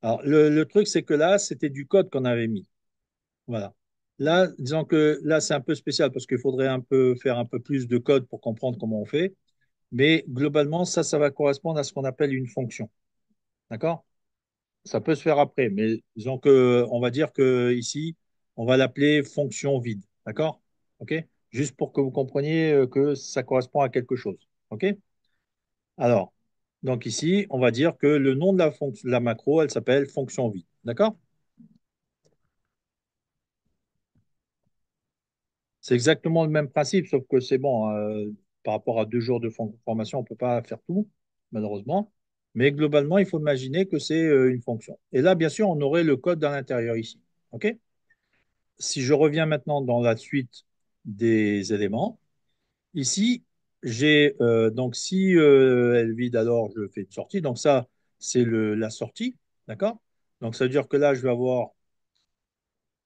Alors le truc, c'est que là, c'était du code qu'on avait mis. Voilà. Là, disons que là, c'est un peu spécial parce qu'il faudrait un peu faire un peu plus de code pour comprendre comment on fait. Mais globalement, ça va correspondre à ce qu'on appelle une fonction. D'accord? Ça peut se faire après, mais disons que, on va dire que ici, on va l'appeler fonction vide. D'accord? OK? Juste pour que vous compreniez que ça correspond à quelque chose. OK? Alors, donc ici, on va dire que le nom de la macro, elle s'appelle fonction vide. D'accord? C'est exactement le même principe, sauf que c'est bon, par rapport à 2 jours de formation, on ne peut pas faire tout, malheureusement. Mais globalement, il faut imaginer que c'est une fonction. Et là, bien sûr, on aurait le code à l'intérieur ici. OK? Si je reviens maintenant dans la suite des éléments, ici, j'ai donc si elle vide, alors je fais une sortie. Donc ça, c'est la sortie, d'accord? Donc ça veut dire que là, je vais avoir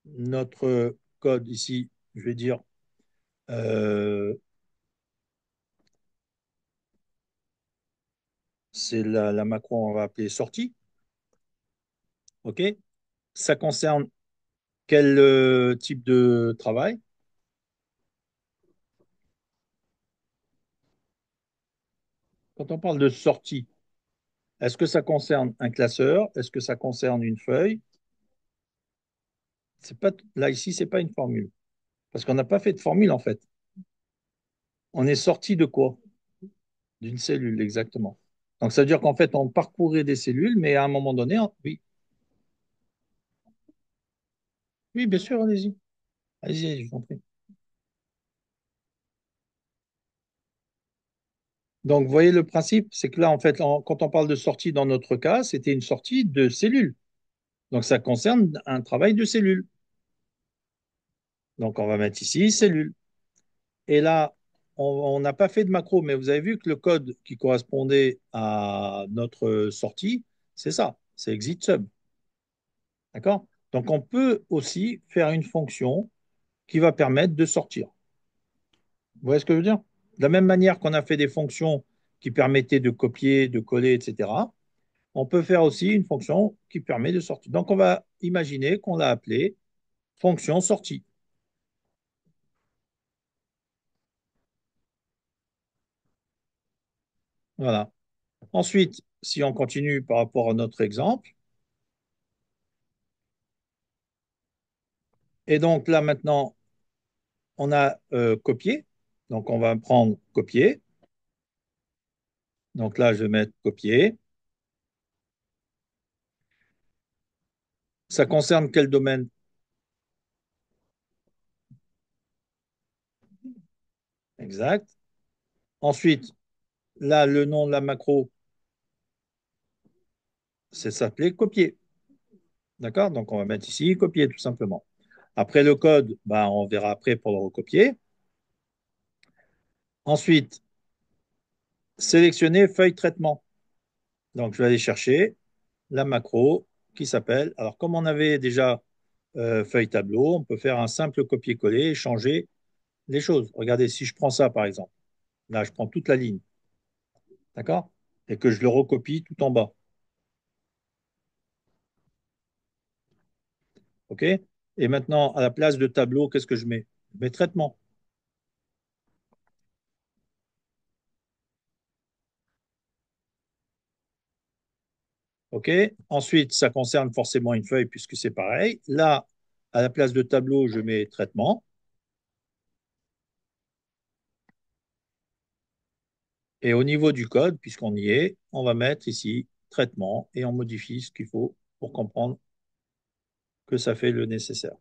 notre code ici. Je vais dire euh, c'est la macro, on va appeler sortie, ok? Ça concerne quel type de travail? Quand on parle de sortie, est-ce que ça concerne un classeur? Est-ce que ça concerne une feuille? C'est pas là ici, c'est pas une formule. Parce qu'on n'a pas fait de formule en fait. On est sorti de quoi? D'une cellule, exactement. Donc ça veut dire qu'en fait, on parcourait des cellules, mais à un moment donné, oui, oui, bien sûr, allez-y. Allez-y, je vous en prie. Donc, vous voyez le principe, c'est que là, en fait, quand on parle de sortie dans notre cas, c'était une sortie de cellules. Donc, ça concerne un travail de cellule. Donc, on va mettre ici cellule. Et là, on n'a pas fait de macro, mais vous avez vu que le code qui correspondait à notre sortie, c'est ça, c'est exit sub. D'accord? Donc, on peut aussi faire une fonction qui va permettre de sortir. Vous voyez ce que je veux dire? De la même manière qu'on a fait des fonctions qui permettaient de copier, de coller, etc., on peut faire aussi une fonction qui permet de sortir. Donc, on va imaginer qu'on l'a appelée fonction sortie. Voilà. Ensuite, si on continue par rapport à notre exemple, et donc là maintenant, on a copié. Donc, on va prendre copier. Donc là, je vais mettre copier. Ça concerne quel domaine? Exact. Ensuite, là, le nom de la macro, c'est s'appeler copier. D'accord? Donc, on va mettre ici copier tout simplement. Après le code, ben, on verra après pour le recopier. Ensuite, sélectionner feuille traitement. Donc, je vais aller chercher la macro qui s'appelle. Alors, comme on avait déjà feuille tableau, on peut faire un simple copier-coller et changer les choses. Regardez, si je prends ça, par exemple, là, je prends toute la ligne, d'accord? Et que je le recopie tout en bas, OK? Et maintenant, à la place de tableau, qu'est-ce que je mets? Je mets traitement, OK? Ensuite, ça concerne forcément une feuille puisque c'est pareil. Là, à la place de tableau, je mets traitement. Et au niveau du code, puisqu'on y est, on va mettre ici traitement et on modifie ce qu'il faut pour comprendre que ça fait le nécessaire.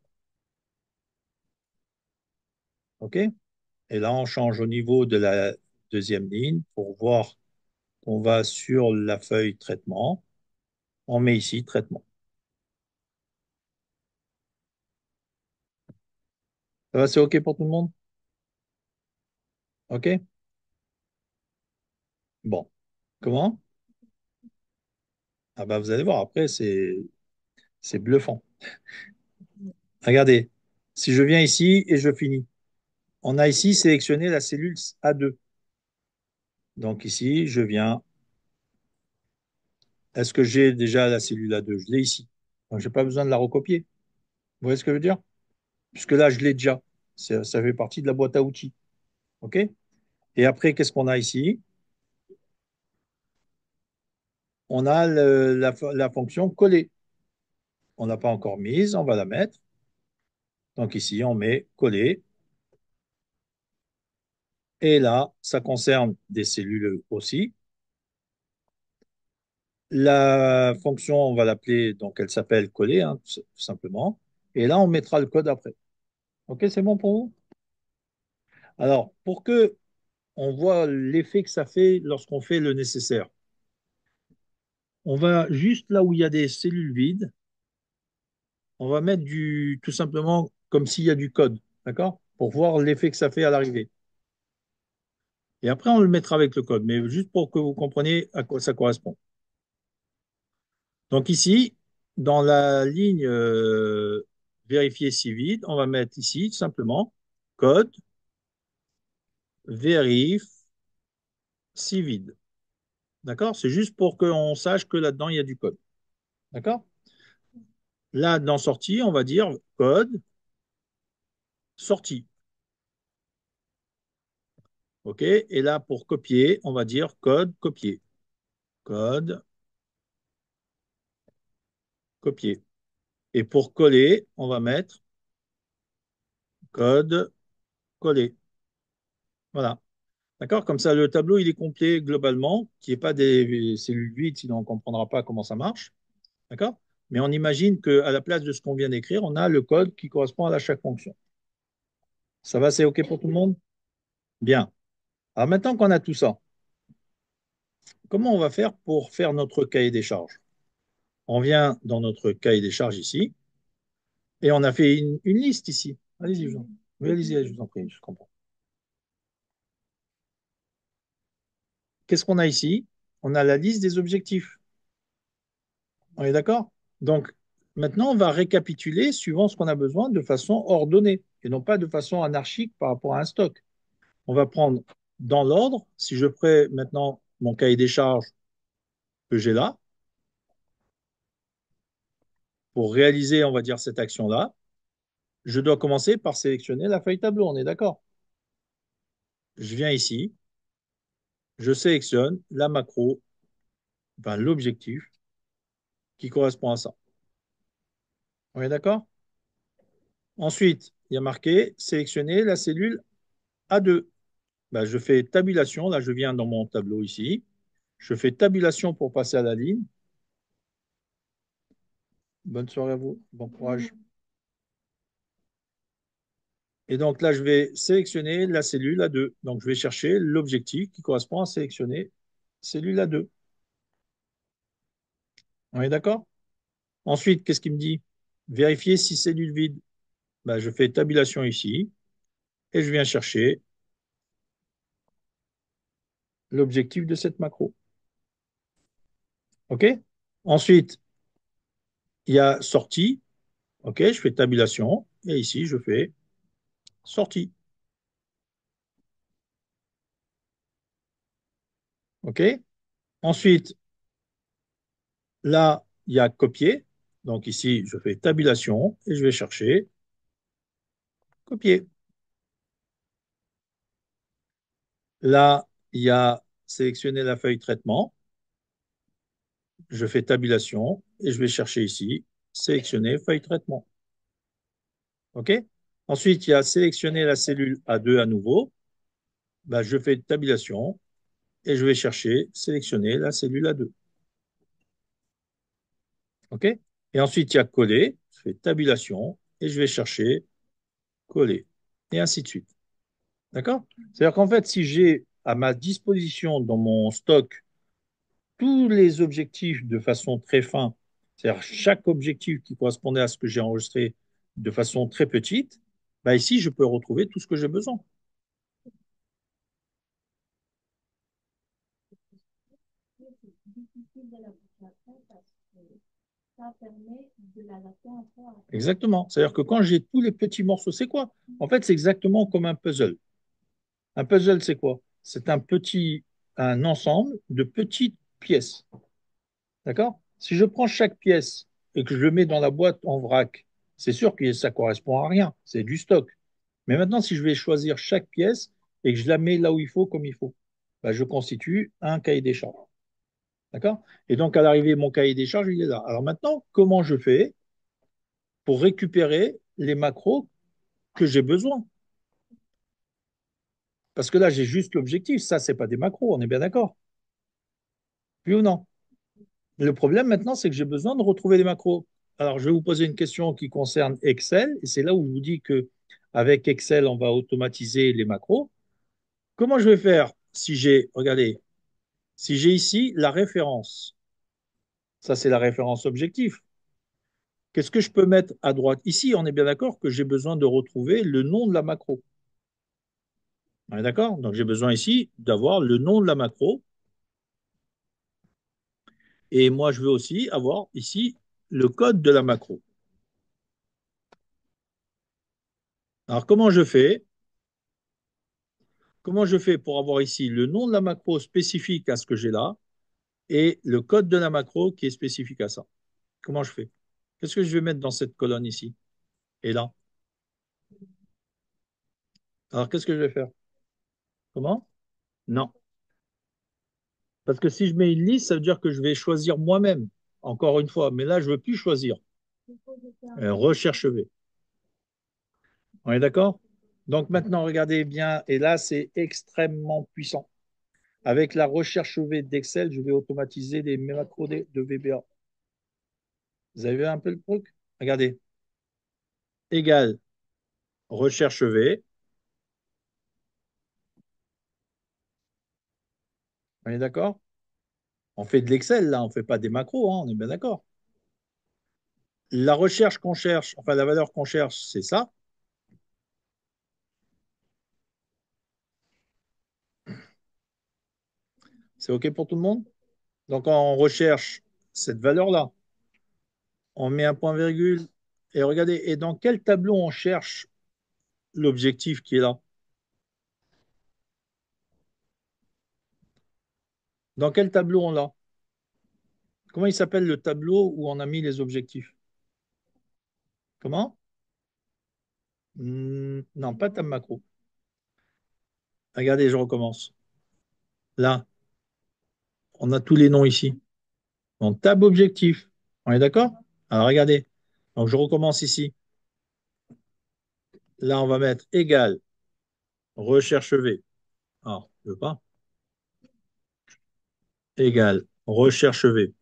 OK? Et là, on change au niveau de la deuxième ligne pour voir qu'on va sur la feuille traitement. On met ici traitement. Ça va, c'est OK pour tout le monde? OK? Bon. Comment? Ah bah vous allez voir, après, c'est bluffant. Regardez, si je viens ici et je finis, on a ici sélectionné la cellule A2. Donc ici, je viens. Est-ce que j'ai déjà la cellule A2? Je l'ai ici. Donc, je n'ai pas besoin de la recopier. Vous voyez ce que je veux dire? Puisque là, je l'ai déjà. Ça fait partie de la boîte à outils. OK? Et après, qu'est-ce qu'on a ici? On a la fonction coller. On n'a pas encore mise, on va la mettre. Donc ici, on met coller. Et là, ça concerne des cellules aussi. La fonction, on va l'appeler, donc elle s'appelle coller, hein, tout simplement. Et là, on mettra le code après. OK, c'est bon pour vous? Alors, pour que on voit l'effet que ça fait lorsqu'on fait le nécessaire. On va juste là où il y a des cellules vides, on va mettre tout simplement comme s'il y a du code, d'accord? Pour voir l'effet que ça fait à l'arrivée. Et après, on le mettra avec le code, mais juste pour que vous compreniez à quoi ça correspond. Donc ici, dans la ligne vérifier si vide, on va mettre ici simplement code vérifie si vide. D'accord? C'est juste pour qu'on sache que là-dedans, il y a du code. D'accord? Là, dans sortie, on va dire code sortie. OK? Et là, pour copier, on va dire code copier. Code copier. Et pour coller, on va mettre code coller. Voilà. D'accord? Comme ça, le tableau, il est complet globalement, qu'il n'y ait pas des cellules vides, sinon on ne comprendra pas comment ça marche. D'accord? Mais on imagine qu'à la place de ce qu'on vient d'écrire, on a le code qui correspond à chaque fonction. Ça va, c'est OK pour tout le monde? Bien. Alors maintenant qu'on a tout ça, comment on va faire pour faire notre cahier des charges? On vient dans notre cahier des charges ici, et on a fait une liste ici. Allez-y, oui, allez-y, je vous en prie, je comprends. Qu'est-ce qu'on a ici? On a la liste des objectifs. On est d'accord? Donc, maintenant, on va récapituler suivant ce qu'on a besoin de façon ordonnée et non pas de façon anarchique par rapport à un stock. On va prendre dans l'ordre. Si je prends maintenant mon cahier des charges que j'ai là, pour réaliser, on va dire, cette action-là, je dois commencer par sélectionner la feuille tableau. On est d'accord? Je viens ici, je sélectionne la macro, enfin l'objectif qui correspond à ça. On est d'accord? Ensuite, il y a marqué sélectionner la cellule A2. Ben, je fais tabulation. Là, je viens dans mon tableau ici. Je fais tabulation pour passer à la ligne. Bonne soirée à vous. Bon courage. Et donc là, je vais sélectionner la cellule A2. Donc, je vais chercher l'objectif qui correspond à sélectionner cellule A2. On est d'accord? Ensuite, qu'est-ce qu'il me dit? Vérifier si cellule vide. Ben, je fais tabulation ici et je viens chercher l'objectif de cette macro. OK? Ensuite, il y a sortie. OK? Je fais tabulation. Et ici, je fais sortie. OK? Ensuite, là, il y a copier. Donc ici, je fais tabulation et je vais chercher copier. Là, il y a sélectionner la feuille traitement. Je fais tabulation et je vais chercher ici sélectionner feuille traitement. OK? Ensuite, il y a sélectionner la cellule A2 à nouveau. Ben, je fais tabulation et je vais chercher sélectionner la cellule A2. OK? Et ensuite, il y a coller. Je fais tabulation et je vais chercher coller. Et ainsi de suite. D'accord? C'est-à-dire qu'en fait, si j'ai à ma disposition dans mon stock tous les objectifs de façon très fin, c'est-à-dire chaque objectif qui correspondait à ce que j'ai enregistré de façon très petite, bah ici, je peux retrouver tout ce que j'ai besoin. Exactement. C'est-à-dire que quand j'ai tous les petits morceaux, c'est quoi? En fait, c'est exactement comme un puzzle. Un puzzle, c'est quoi? C'est un ensemble de petites pièces. D'accord? Si je prends chaque pièce et que je le mets dans la boîte en vrac, c'est sûr que ça correspond à rien. C'est du stock. Mais maintenant, si je vais choisir chaque pièce et que je la mets là où il faut, comme il faut, bah, je constitue un cahier des charges. D'accord? Et donc, à l'arrivée, mon cahier des charges, il est là. Alors maintenant, comment je fais pour récupérer les macros que j'ai besoin? Parce que là, j'ai juste l'objectif. Ça, c'est pas des macros, on est bien d'accord? Oui ou non? Le problème maintenant, c'est que j'ai besoin de retrouver les macros. Alors, je vais vous poser une question qui concerne Excel, et c'est là où je vous dis que avec Excel, on va automatiser les macros. Comment je vais faire si j'ai, regardez, si j'ai ici la référence, ça c'est la référence objectif. Qu'est-ce que je peux mettre à droite? Ici, on est bien d'accord que j'ai besoin de retrouver le nom de la macro. On est d'accord? Donc j'ai besoin ici d'avoir le nom de la macro. Et moi, je veux aussi avoir ici le code de la macro. Alors comment je fais? Comment je fais pour avoir ici le nom de la macro spécifique à ce que j'ai là et le code de la macro qui est spécifique à ça? Comment je fais? Qu'est-ce que je vais mettre dans cette colonne ici et là? Alors qu'est-ce que je vais faire? Comment? Non. Parce que si je mets une liste, ça veut dire que je vais choisir moi-même, encore une fois. Mais là, je ne veux plus choisir. Recherche V. On est d'accord? Donc maintenant, regardez bien, et là, c'est extrêmement puissant. Avec la recherche V d'Excel, je vais automatiser les macros de VBA. Vous avez vu un peu le truc? Regardez. Égal recherche V. On est d'accord? On fait de l'Excel, là, on ne fait pas des macros, hein, on est bien d'accord. La recherche qu'on cherche, enfin la valeur qu'on cherche, c'est ça. C'est OK pour tout le monde? Donc on recherche cette valeur-là. On met un point virgule. Et regardez, et dans quel tableau on cherche l'objectif qui est là? Dans quel tableau on l'a? Comment il s'appelle le tableau où on a mis les objectifs? Comment? Non, pas tab macro. Regardez, je recommence. Là, on a tous les noms ici. Donc tab objectif. On est d'accord? Alors regardez. Donc je recommence ici. Là, on va mettre égal recherche V. Ah, je veux pas. Égal recherche V.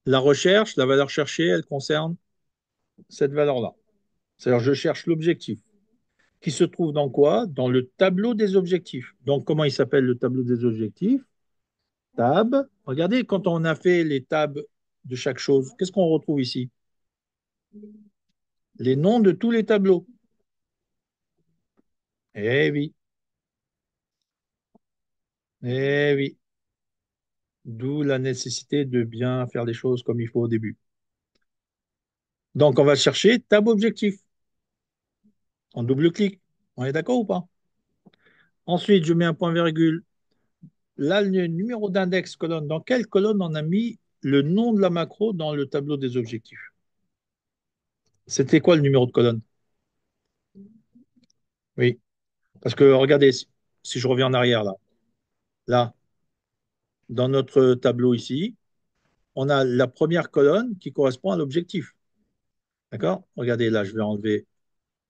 La recherche, la valeur cherchée, elle concerne cette valeur-là. C'est-à-dire, je cherche l'objectif qui se trouve dans quoi? Dans le tableau des objectifs. Donc, comment il s'appelle le tableau des objectifs? Tab. Regardez, quand on a fait les tabs de chaque chose, qu'est-ce qu'on retrouve ici? Les noms de tous les tableaux. Eh oui. Eh oui, d'où la nécessité de bien faire les choses comme il faut au début. Donc, on va chercher tab objectif en double-clic. On est d'accord ou pas? Ensuite, je mets un point virgule. Là, le numéro d'index colonne. Dans quelle colonne on a mis le nom de la macro dans le tableau des objectifs? C'était quoi le numéro de colonne? Oui, parce que regardez, si je reviens en arrière là, dans notre tableau ici, on a la première colonne qui correspond à l'objectif. D'accord? Regardez, là, je vais enlever,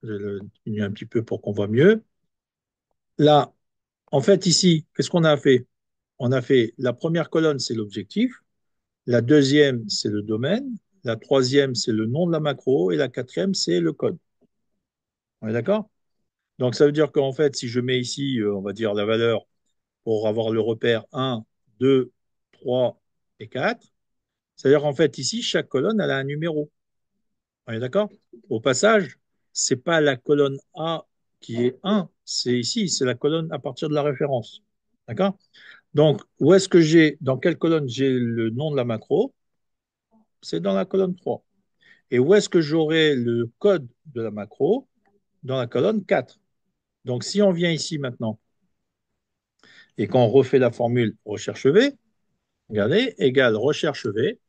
je le diminue un petit peu pour qu'on voit mieux. Là, en fait, ici, qu'est-ce qu'on a fait? On a fait la première colonne, c'est l'objectif. La deuxième, c'est le domaine. La troisième, c'est le nom de la macro. Et la quatrième, c'est le code. On est d'accord? Donc, ça veut dire qu'en fait, si je mets ici, on va dire la valeur pour avoir le repère 1, 2, 3 et 4, c'est-à-dire qu'en fait, ici, chaque colonne, elle a un numéro. On est d'accord? Au passage, c'est pas la colonne A qui est 1, c'est ici, c'est la colonne à partir de la référence. D'accord? Donc, où est-ce que j'ai, dans quelle colonne j'ai le nom de la macro? C'est dans la colonne 3. Et où est-ce que j'aurai le code de la macro? Dans la colonne 4. Donc, si on vient ici maintenant et qu'on refait la formule recherche V, regardez, égale recherche V,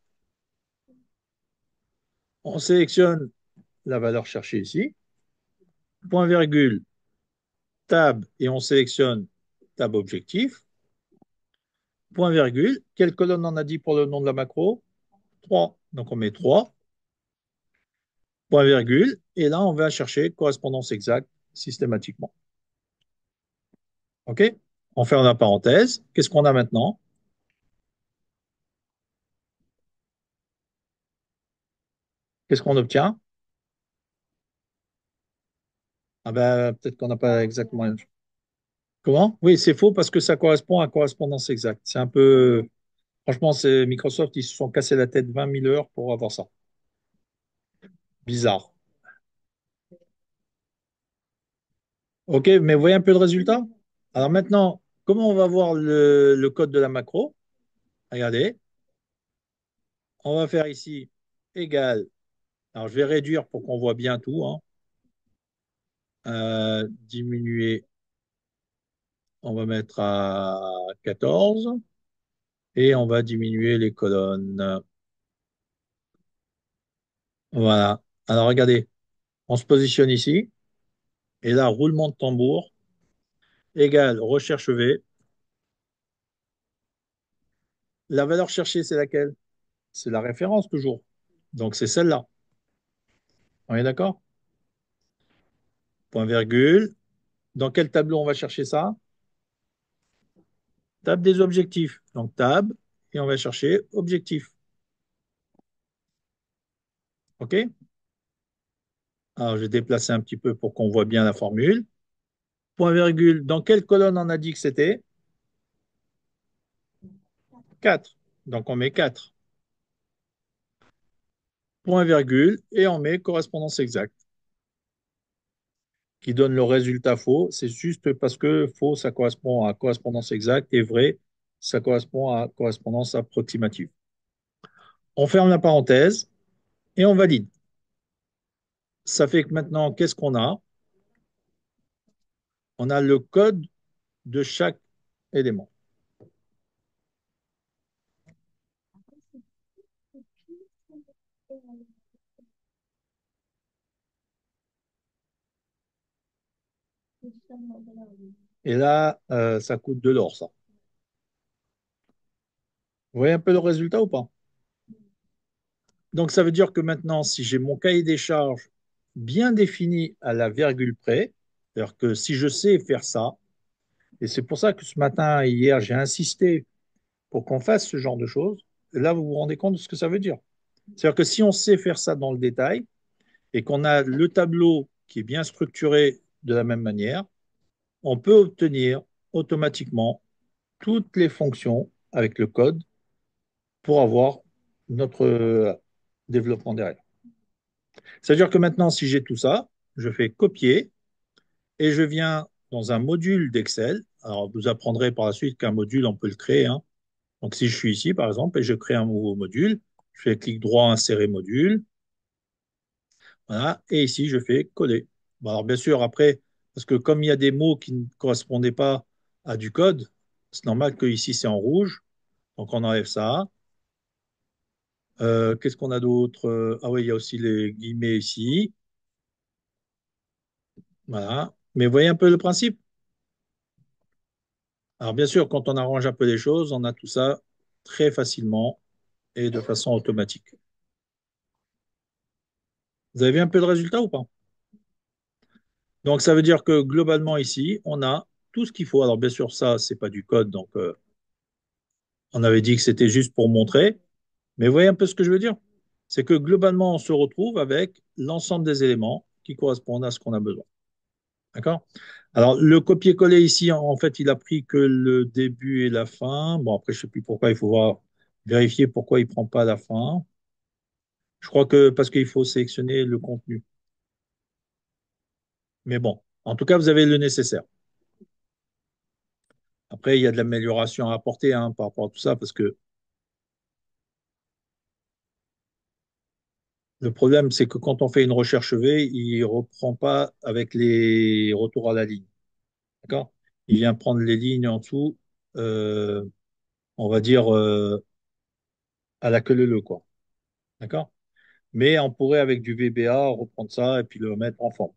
on sélectionne la valeur cherchée ici, point virgule, tab, et on sélectionne tab objectif, point virgule, quelle colonne on a dit pour le nom de la macro? 3. Donc on met 3, point virgule, et là on va chercher correspondance exacte systématiquement. OK? On ferme la parenthèse. Qu'est-ce qu'on a maintenant? Qu'est-ce qu'on obtient? Ah ben, peut-être qu'on n'a pas exactement la même chose. Comment? Oui, c'est faux parce que ça correspond à correspondance exacte. C'est un peu. Franchement, c'est Microsoft, ils se sont cassés la tête 20 000 heures pour avoir ça. Bizarre. OK, mais vous voyez un peu le résultat? Alors maintenant, comment on va voir le code de la macro? Regardez, on va faire ici égal. Alors, je vais réduire pour qu'on voit bien tout, hein. Diminuer, on va mettre à 14 et on va diminuer les colonnes. Voilà. Alors, regardez, on se positionne ici et là, roulement de tambour égal recherche V. La valeur cherchée, c'est laquelle? C'est la référence toujours. Donc, c'est celle-là. On est d'accord? Point virgule. Dans quel tableau on va chercher ça? Table des objectifs. Donc, tab, et on va chercher objectif. OK? Alors, je vais déplacer un petit peu pour qu'on voit bien la formule. Point virgule. Dans quelle colonne on a dit que c'était? 4. Donc, on met 4. Point virgule, et on met correspondance exacte, qui donne le résultat faux. C'est juste parce que faux, ça correspond à correspondance exacte, et vrai, ça correspond à correspondance approximative. On ferme la parenthèse et on valide. Ça fait que maintenant, qu'est-ce qu'on a? On a le code de chaque élément. Et là, ça coûte de l'or, ça. Vous voyez un peu le résultat ou pas? Donc, ça veut dire que maintenant, si j'ai mon cahier des charges bien défini à la virgule près, c'est-à-dire que si je sais faire ça, et c'est pour ça que ce matin et hier, j'ai insisté pour qu'on fasse ce genre de choses, là, vous vous rendez compte de ce que ça veut dire. C'est-à-dire que si on sait faire ça dans le détail et qu'on a le tableau qui est bien structuré de la même manière, on peut obtenir automatiquement toutes les fonctions avec le code pour avoir notre développement derrière. C'est-à-dire que maintenant, si j'ai tout ça, je fais copier et je viens dans un module d'Excel. Alors, vous apprendrez par la suite qu'un module, on peut le créer, hein. Donc, si je suis ici, par exemple, et je crée un nouveau module, je fais clic droit, insérer module, voilà, et ici, je fais coller. Bon, alors, bien sûr, après, parce que comme il y a des mots qui ne correspondaient pas à du code, c'est normal que ici, c'est en rouge. Donc, on enlève ça. Qu'est-ce qu'on a d'autre? Ah oui, il y a aussi les guillemets ici. Voilà. Mais vous voyez un peu le principe? Alors, bien sûr, quand on arrange un peu les choses, on a tout ça très facilement et de façon automatique. Vous avez vu un peu le résultat ou pas? Donc, ça veut dire que globalement, ici, on a tout ce qu'il faut. Alors, bien sûr, ça, c'est pas du code. Donc, on avait dit que c'était juste pour montrer. Mais vous voyez un peu ce que je veux dire? C'est que globalement, on se retrouve avec l'ensemble des éléments qui correspondent à ce qu'on a besoin. D'accord? Alors, le copier-coller ici, en fait, il a pris que le début et la fin. Bon, après, je ne sais plus pourquoi, il faut voir, vérifier pourquoi il ne prend pas la fin. Je crois que parce qu'il faut sélectionner le contenu. Mais bon, en tout cas, vous avez le nécessaire. Après, il y a de l'amélioration à apporter hein, par rapport à tout ça, parce que le problème, c'est que quand on fait une recherche V, il ne reprend pas avec les retours à la ligne. D'accord? Il vient prendre les lignes en dessous, euh, on va dire, à la queue leu, quoi. D'accord? Mais on pourrait, avec du VBA, reprendre ça et puis le mettre en forme.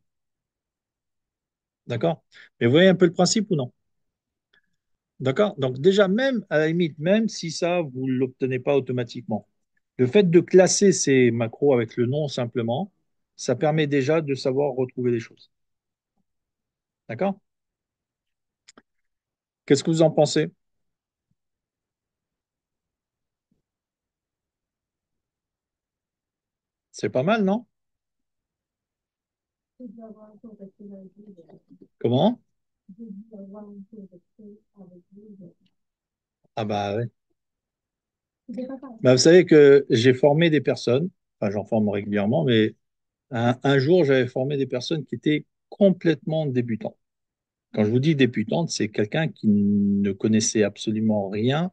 D'accord? Mais vous voyez un peu le principe ou non? D'accord? Donc déjà, même, à la limite, même si ça, vous ne l'obtenez pas automatiquement, le fait de classer ces macros avec le nom simplement, ça permet déjà de savoir retrouver les choses. D'accord? Qu'est-ce que vous en pensez? C'est pas mal, non? Comment? Ah bah ouais. Bah, vous savez que j'ai formé des personnes, enfin j'en forme régulièrement, mais un jour j'avais formé des personnes qui étaient complètement débutantes. Quand je vous dis débutante, c'est quelqu'un qui ne connaissait absolument rien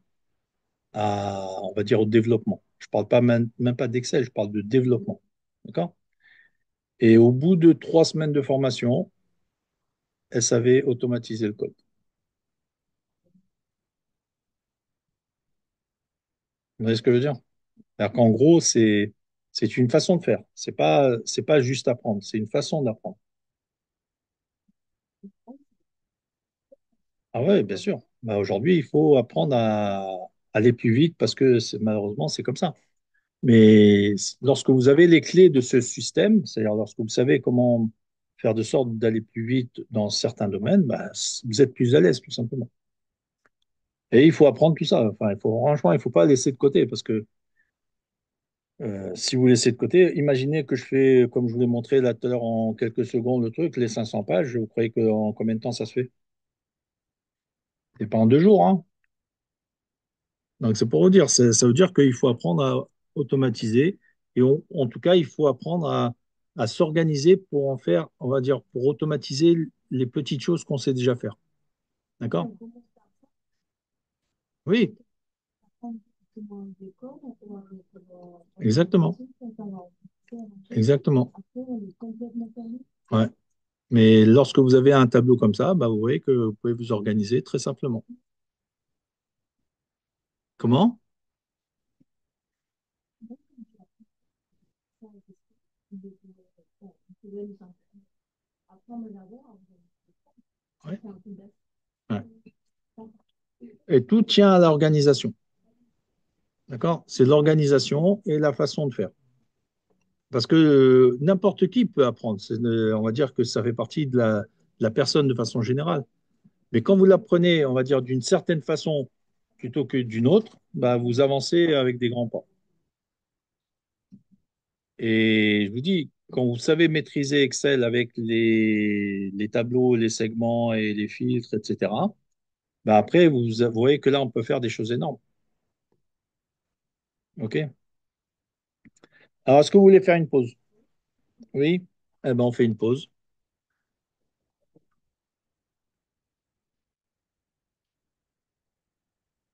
on va dire, au développement. Je parle pas même pas d'Excel, je parle de développement. D'accord? Et au bout de 3 semaines de formation, elle savait automatiser le code. Vous voyez ce que je veux dire? C'est-à-dire qu'en gros, c'est une façon de faire. C'est pas juste apprendre, c'est une façon d'apprendre. Ah ouais, bien sûr. Bah, aujourd'hui, il faut apprendre à aller plus vite parce que malheureusement, c'est comme ça. Mais lorsque vous avez les clés de ce système, c'est-à-dire lorsque vous savez comment faire de sorte d'aller plus vite dans certains domaines, bah, vous êtes plus à l'aise, tout simplement. Et il faut apprendre tout ça. Enfin, franchement, il ne faut pas laisser de côté parce que si vous laissez de côté, imaginez que je fais, comme je vous l'ai montré là tout à l'heure, en quelques secondes, le truc, les 500 pages, vous croyez qu'en combien de temps ça se fait? C'est pas en 2 jours, hein. Donc, c'est pour vous dire, ça veut dire qu'il faut apprendre à automatiser et en tout cas, il faut apprendre à s'organiser pour en faire, on va dire, pour automatiser les petites choses qu'on sait déjà faire. D'accord? Oui, exactement. Exactement. Ouais. Mais lorsque vous avez un tableau comme ça, bah, vous voyez que vous pouvez vous organiser très simplement. Comment? Ouais. Ouais. Et tout tient à l'organisation. D'accord? C'est l'organisation et la façon de faire. Parce que n'importe qui peut apprendre. On va dire que ça fait partie de la personne de façon générale. Mais quand vous l'apprenez, on va dire, d'une certaine façon plutôt que d'une autre, bah, vous avancez avec des grands pas. Et je vous dis, quand vous savez maîtriser Excel avec les tableaux, les segments et les filtres, etc., bah après, vous voyez que là, on peut faire des choses énormes. OK? Alors, est-ce que vous voulez faire une pause? Oui? Eh ben, on fait une pause.